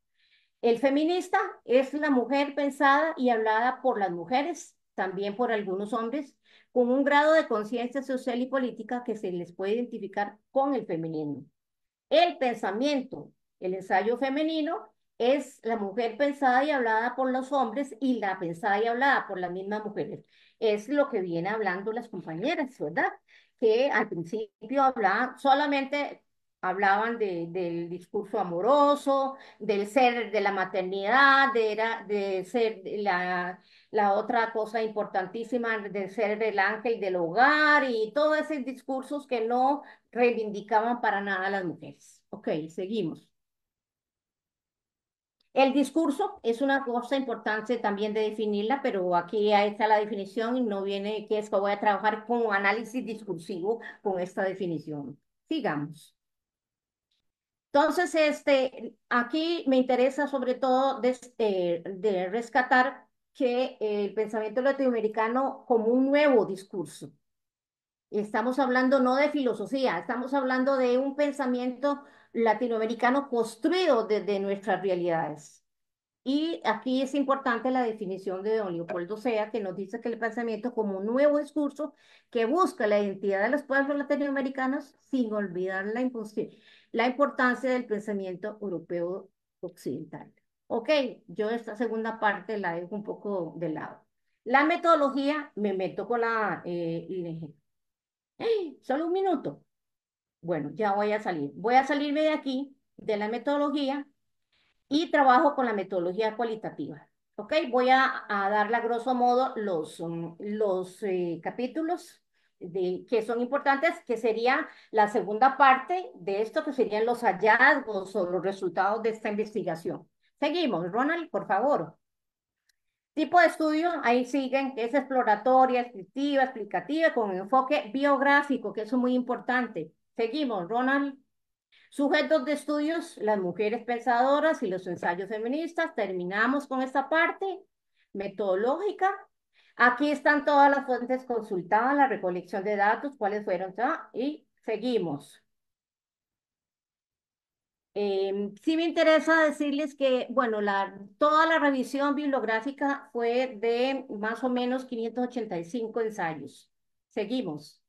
El feminista es la mujer pensada y hablada por las mujeres, también por algunos hombres, con un grado de conciencia social y política que se les puede identificar con el feminismo. El pensamiento, el ensayo femenino, es la mujer pensada y hablada por los hombres y la pensada y hablada por las mismas mujeres. Es lo que vienen hablando las compañeras, ¿verdad? Que al principio solamente hablaban del discurso amoroso, del ser, de la maternidad, de ser la otra cosa importantísima, de ser el ángel del hogar y todos esos discursos que no reivindicaban para nada a las mujeres. Ok, seguimos. El discurso es una cosa importante también de definirla, pero aquí ahí está la definición y no viene que es que voy a trabajar con análisis discursivo con esta definición. Sigamos. Entonces, aquí me interesa sobre todo de rescatar que el pensamiento latinoamericano como un nuevo discurso. Estamos hablando no de filosofía, estamos hablando de un pensamiento latinoamericano construido desde nuestras realidades. Y aquí es importante la definición de don Leopoldo Sea, que nos dice que el pensamiento como un nuevo discurso que busca la identidad de los pueblos latinoamericanos sin olvidar la importancia del pensamiento europeo occidental. Ok, yo esta segunda parte la dejo un poco de lado. La metodología, me meto con la ING. Solo un minuto. Bueno, ya voy a salir. Voy a salirme de aquí, de la metodología, y trabajo con la metodología cualitativa. ¿Ok? Voy a darle a grosso modo los capítulos que son importantes, que sería la segunda parte de esto, que serían los hallazgos o los resultados de esta investigación. Seguimos, Ronald, por favor. Tipo de estudio, ahí siguen, que es exploratoria, descriptiva, explicativa, con enfoque biográfico, que eso es muy importante. Seguimos, Ronald. Sujetos de estudios, las mujeres pensadoras y los ensayos feministas. Terminamos con esta parte metodológica. Aquí están todas las fuentes consultadas, la recolección de datos, cuáles fueron, y seguimos. Sí me interesa decirles que, bueno, toda la revisión bibliográfica fue de más o menos 585 ensayos. Seguimos.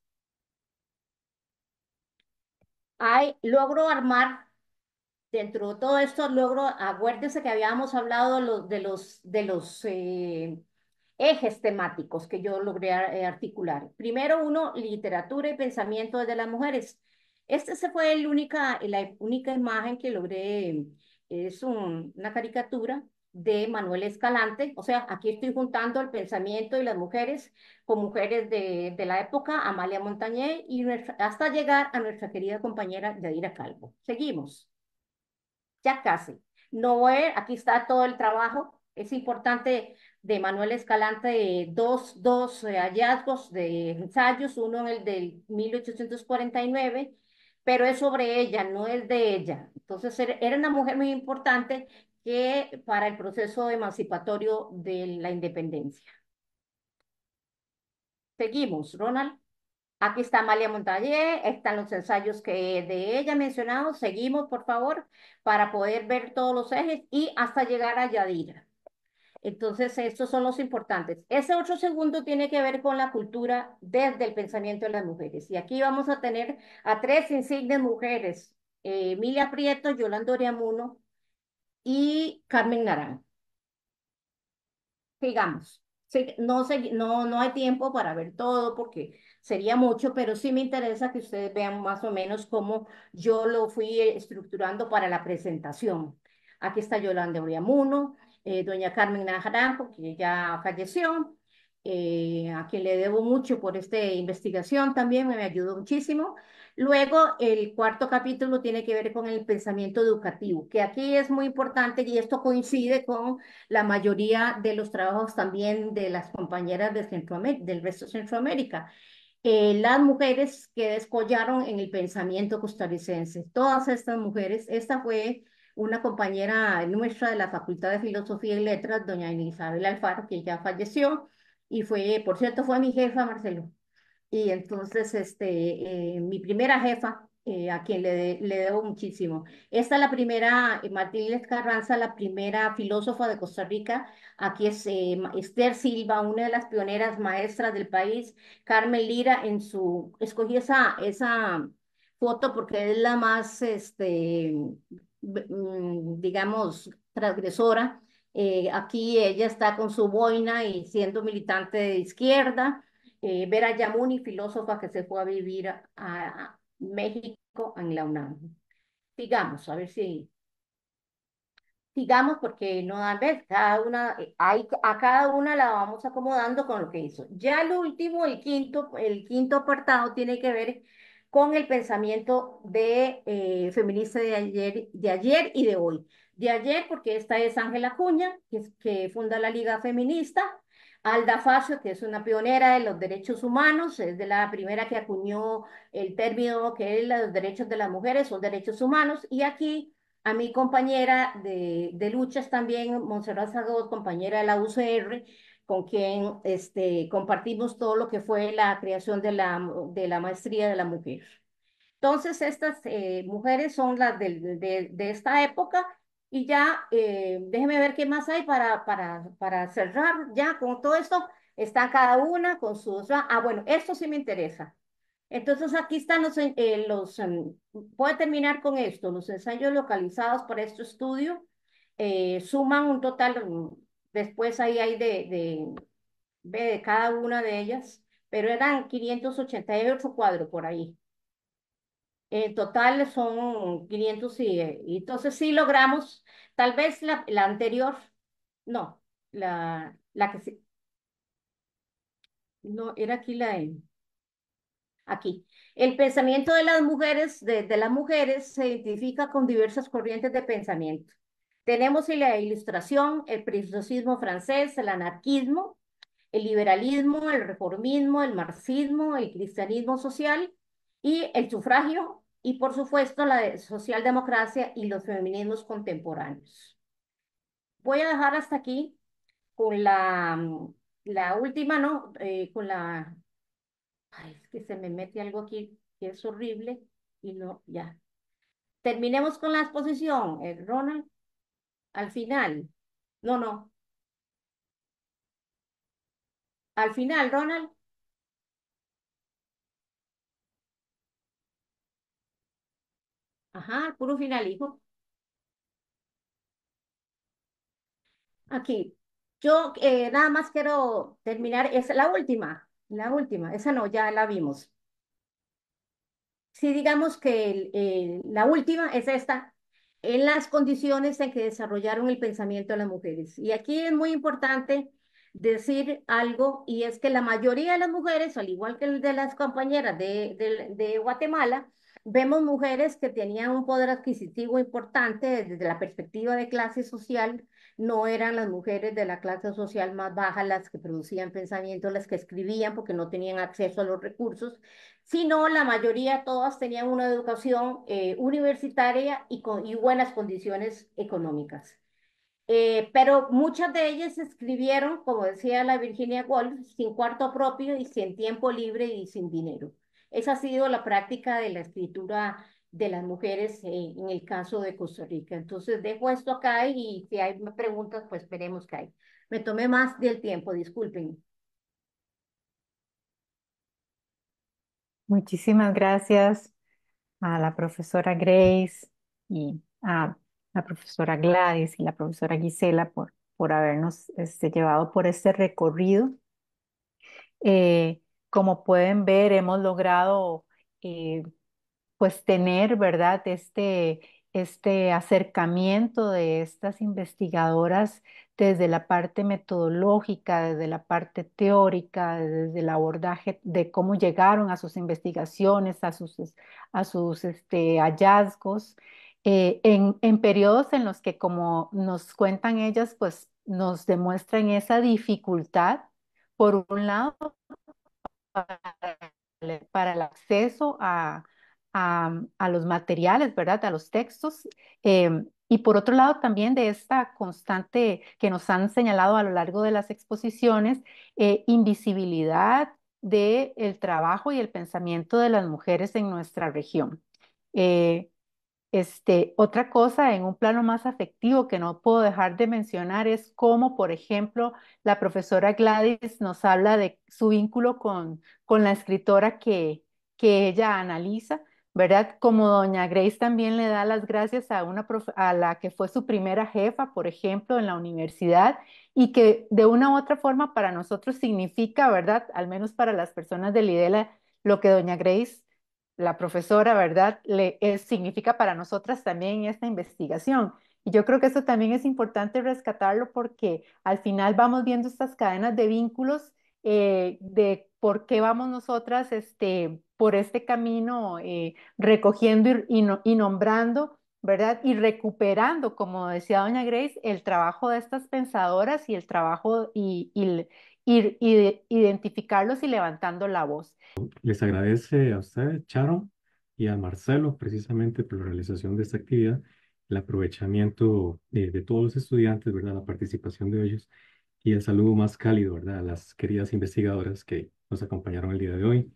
Logro armar. Dentro de todo esto logro, acuérdense que habíamos hablado de los ejes temáticos que yo logré articular. Primero uno, literatura y pensamiento de las mujeres. Se fue la única imagen que logré, es una caricatura de Manuel Escalante, o sea, aquí estoy juntando el pensamiento y las mujeres con mujeres de la época, Amalia Montañé, hasta llegar a nuestra querida compañera Yadira Calvo. Seguimos. Ya casi. Aquí está todo el trabajo. Es importante de Manuel Escalante, dos hallazgos de ensayos, uno en el del 1849, pero es sobre ella, no es de ella. Entonces, era una mujer muy importante que para el proceso emancipatorio de la independencia. Seguimos, Ronald. Aquí está Amalia Montañé, están los ensayos que de ella mencionados. Seguimos, por favor, para poder ver todos los ejes y hasta llegar a Yadira. Entonces, estos son los importantes. Ese otro segundo tiene que ver con la cultura desde el pensamiento de las mujeres. Y aquí vamos a tener a tres insignes mujeres, Emilia Prieto, Yolanda Oriamuno y Carmen Naranjo. Sigamos. Sí, no hay tiempo para ver todo porque sería mucho, pero sí me interesa que ustedes vean más o menos cómo yo lo fui estructurando para la presentación. Aquí está Yolanda Oriamuno, doña Carmen Naranjo, que ya falleció, a quien le debo mucho por esta investigación también, me ayudó muchísimo. Luego, el cuarto capítulo tiene que ver con el pensamiento educativo, que aquí es muy importante y esto coincide con la mayoría de los trabajos también de las compañeras de del resto de Centroamérica. Las mujeres que descollaron en el pensamiento costarricense, todas estas mujeres, esta fue una compañera nuestra de la Facultad de Filosofía y Letras, doña Isabel Alfaro, que ya falleció, y por cierto, fue mi jefa, Marcelo. Y entonces, mi primera jefa, a quien le debo muchísimo. Esta es la primera, Martínez Carranza, la primera filósofa de Costa Rica. Aquí es Esther Silva, una de las pioneras maestras del país. Carmen Lira, escogí esa foto porque es la más, digamos, transgresora. Aquí ella está con su boina y siendo militante de izquierda. Vera Yamuni, filósofa que se fue a vivir a México en la UNAM. Sigamos, a ver si sigamos porque no dan vez, a cada una la vamos acomodando con lo que hizo. Ya el último, el quinto apartado tiene que ver con el pensamiento feminista de ayer y de hoy. De ayer, porque esta es Ángela Cuña, que funda la Liga Feminista, Alda Facio, que es una pionera de los derechos humanos, es de la primera que acuñó el término que es los derechos de las mujeres, son derechos humanos, y aquí a mi compañera de luchas también, Montserrat Zagos, compañera de la UCR, con quien compartimos todo lo que fue la creación de la maestría de la mujer. Entonces, estas mujeres son las de esta época y ya, déjeme ver qué más hay para cerrar ya con todo esto. Está cada una con sus... bueno, esto sí me interesa. Entonces, aquí están puede terminar con esto, los ensayos localizados para este estudio suman un total, después ahí hay de cada una de ellas, pero eran 588 cuadros por ahí. En total son 500 y entonces sí logramos, tal vez la anterior, no, la que sí, no, era aquí aquí. El pensamiento de las mujeres, de las mujeres se identifica con diversas corrientes de pensamiento. Tenemos la ilustración, el preciosismo francés, el anarquismo, el liberalismo, el reformismo, el marxismo, el cristianismo social y el sufragio y por supuesto la socialdemocracia y los feminismos contemporáneos. Voy a dejar hasta aquí con la última, ¿no? Con la... Ay, es que se me mete algo aquí que es horrible y no, ya. Terminemos con la exposición, Ronald, al final. No, no, al final, Ronald. Ajá, puro final, hijo. Aquí. Yo nada más quiero terminar, es la última, esa no, ya la vimos. Sí, digamos que la última es esta, en las condiciones en que desarrollaron el pensamiento de las mujeres. Y aquí es muy importante decir algo, y es que la mayoría de las mujeres, al igual que el de las compañeras de Guatemala, vemos mujeres que tenían un poder adquisitivo importante desde la perspectiva de clase social. No eran las mujeres de la clase social más baja las que producían pensamiento, las que escribían porque no tenían acceso a los recursos, sino la mayoría, todas tenían una educación universitaria y buenas condiciones económicas. Pero muchas de ellas escribieron, como decía la Virginia Woolf, sin cuarto propio y sin tiempo libre y sin dinero. Esa ha sido la práctica de la escritura de las mujeres en el caso de Costa Rica. Entonces dejo esto acá y si hay preguntas, pues veremos qué hay. Me tomé más del tiempo, disculpen. Muchísimas gracias a la profesora Grace y a la profesora Gladys y la profesora Gisela por habernos llevado por este recorrido. Como pueden ver, hemos logrado eh, pues tener, ¿verdad? Este acercamiento de estas investigadoras desde la parte metodológica, desde la parte teórica, desde el abordaje de cómo llegaron a sus investigaciones, a sus hallazgos, en periodos en los que, como nos cuentan ellas, pues nos demuestran esa dificultad, por un lado, para el acceso a los materiales, ¿verdad? A los textos. Y por otro lado, también de esta constante que nos han señalado a lo largo de las exposiciones, invisibilidad del trabajo y el pensamiento de las mujeres en nuestra región. Eh, otra cosa en un plano más afectivo que no puedo dejar de mencionar es cómo, por ejemplo, la profesora Gladys nos habla de su vínculo con la escritora que ella analiza, ¿verdad? Como doña Grace también le da las gracias a la que fue su primera jefa, por ejemplo, en la universidad, y que de una u otra forma para nosotros significa, ¿verdad? Al menos para las personas de Lidela, lo que doña Grace, la profesora, ¿verdad? Significa para nosotras también esta investigación. Y yo creo que eso también es importante rescatarlo porque al final vamos viendo estas cadenas de vínculos de por qué vamos nosotras por este camino, recogiendo y nombrando, ¿verdad? Y recuperando, como decía doña Grace, el trabajo de estas pensadoras y el trabajo y identificarlos y levantando la voz. Les agradece a usted, Sharon, y a Marcelo, precisamente por la realización de esta actividad, el aprovechamiento de todos los estudiantes, ¿verdad? La participación de ellos y el saludo más cálido, ¿verdad? A las queridas investigadoras que nos acompañaron el día de hoy,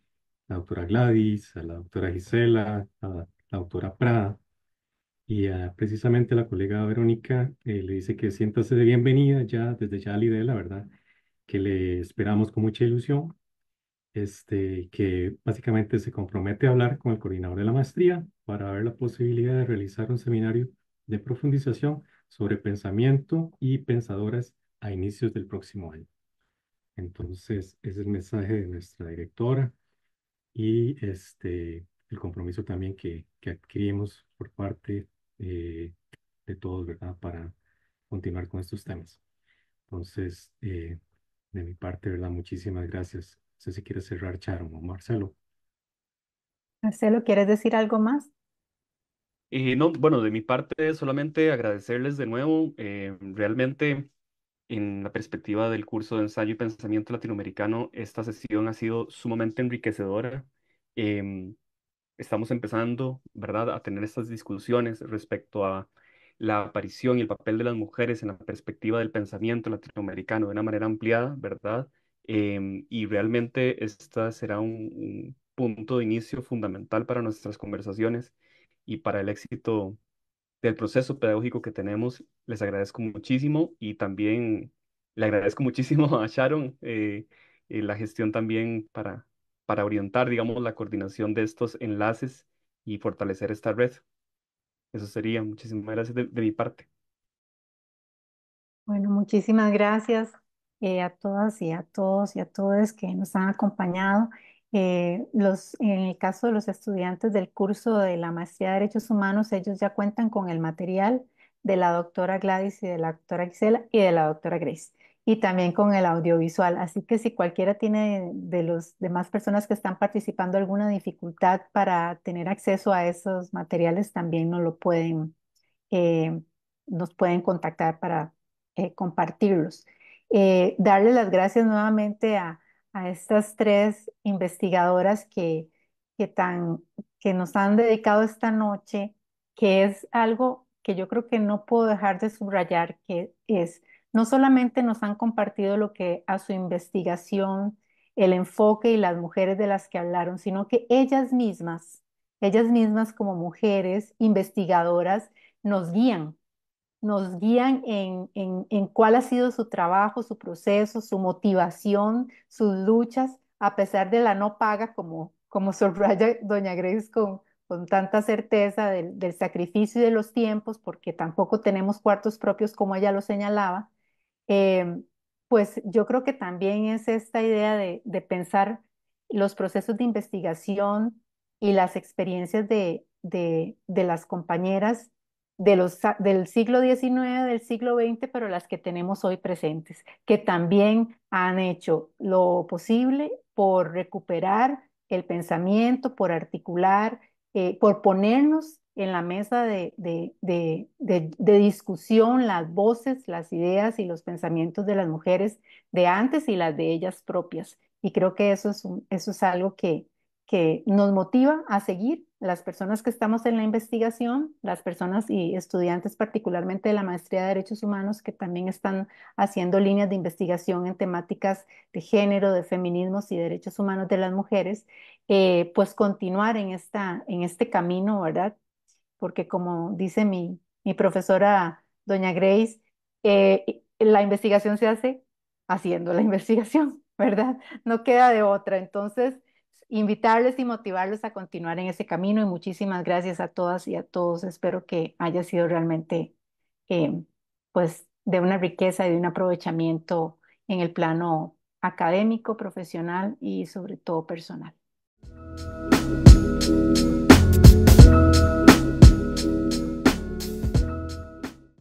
la doctora Gladys, a la doctora Gisela, a la doctora Prada y precisamente la colega Verónica le dice que siéntase de bienvenida ya desde ya a Lidela, ¿verdad? Que le esperamos con mucha ilusión, que básicamente se compromete a hablar con el coordinador de la maestría para ver la posibilidad de realizar un seminario de profundización sobre pensamiento y pensadoras a inicios del próximo año. Entonces, ese es el mensaje de nuestra directora y el compromiso también que adquirimos por parte de todos, ¿verdad? Para continuar con estos temas. Entonces, de mi parte, ¿verdad? Muchísimas gracias. No sé si quieres cerrar, Sharon o Marcelo. Marcelo, ¿quieres decir algo más? No, bueno, de mi parte solamente agradecerles de nuevo. Realmente, en la perspectiva del curso de ensayo y pensamiento latinoamericano, esta sesión ha sido sumamente enriquecedora. Em, Estamos empezando, ¿verdad?, a tener estas discusiones respecto a la aparición y el papel de las mujeres en la perspectiva del pensamiento latinoamericano de una manera ampliada, ¿verdad? Y realmente esta será un punto de inicio fundamental para nuestras conversaciones y para el éxito del proceso pedagógico que tenemos. Les agradezco muchísimo y también le agradezco muchísimo a Sharon la gestión también para orientar, digamos, la coordinación de estos enlaces y fortalecer esta red. Eso sería. Muchísimas gracias de mi parte. Bueno, muchísimas gracias a todas y a todos y a todas que nos han acompañado. En el caso de los estudiantes del curso de la Maestría de Derechos Humanos, ellos ya cuentan con el material de la doctora Gladys y de la doctora Gisela y de la doctora Grace, y también con el audiovisual. Así que si cualquiera tiene de los demás personas que están participando alguna dificultad para tener acceso a esos materiales, también eh, nos pueden contactar para compartirlos. Darle las gracias nuevamente a estas tres investigadoras que, tan, que nos han dedicado esta noche, que es algo que yo creo que no puedo dejar de subrayar, que es, no solamente nos han compartido lo que a su investigación, el enfoque y las mujeres de las que hablaron, sino que ellas mismas como mujeres investigadoras, nos guían en cuál ha sido su trabajo, su proceso, su motivación, sus luchas, a pesar de la no paga, como subraya doña Grace con tanta certeza del sacrificio y de los tiempos, porque tampoco tenemos cuartos propios como ella lo señalaba. eh, pues yo creo que también es esta idea de pensar los procesos de investigación y las experiencias de las compañeras del siglo XIX, del siglo XX, pero las que tenemos hoy presentes, que también han hecho lo posible por recuperar el pensamiento, por articular, por ponernos en la mesa de discusión las voces, las ideas y los pensamientos de las mujeres de antes y las de ellas propias. Y creo que eso es algo que nos motiva a seguir las personas que estamos en la investigación, las personas y estudiantes particularmente de la Maestría de Derechos Humanos que también están haciendo líneas de investigación en temáticas de género, de feminismos y derechos humanos de las mujeres, pues continuar en este camino, ¿verdad? Porque como dice mi profesora, doña Grace, la investigación se hace haciendo la investigación, ¿verdad? No queda de otra. Entonces, invitarles y motivarlos a continuar en ese camino y muchísimas gracias a todas y a todos. Espero que haya sido realmente, pues, de una riqueza y de un aprovechamiento en el plano académico, profesional y sobre todo personal.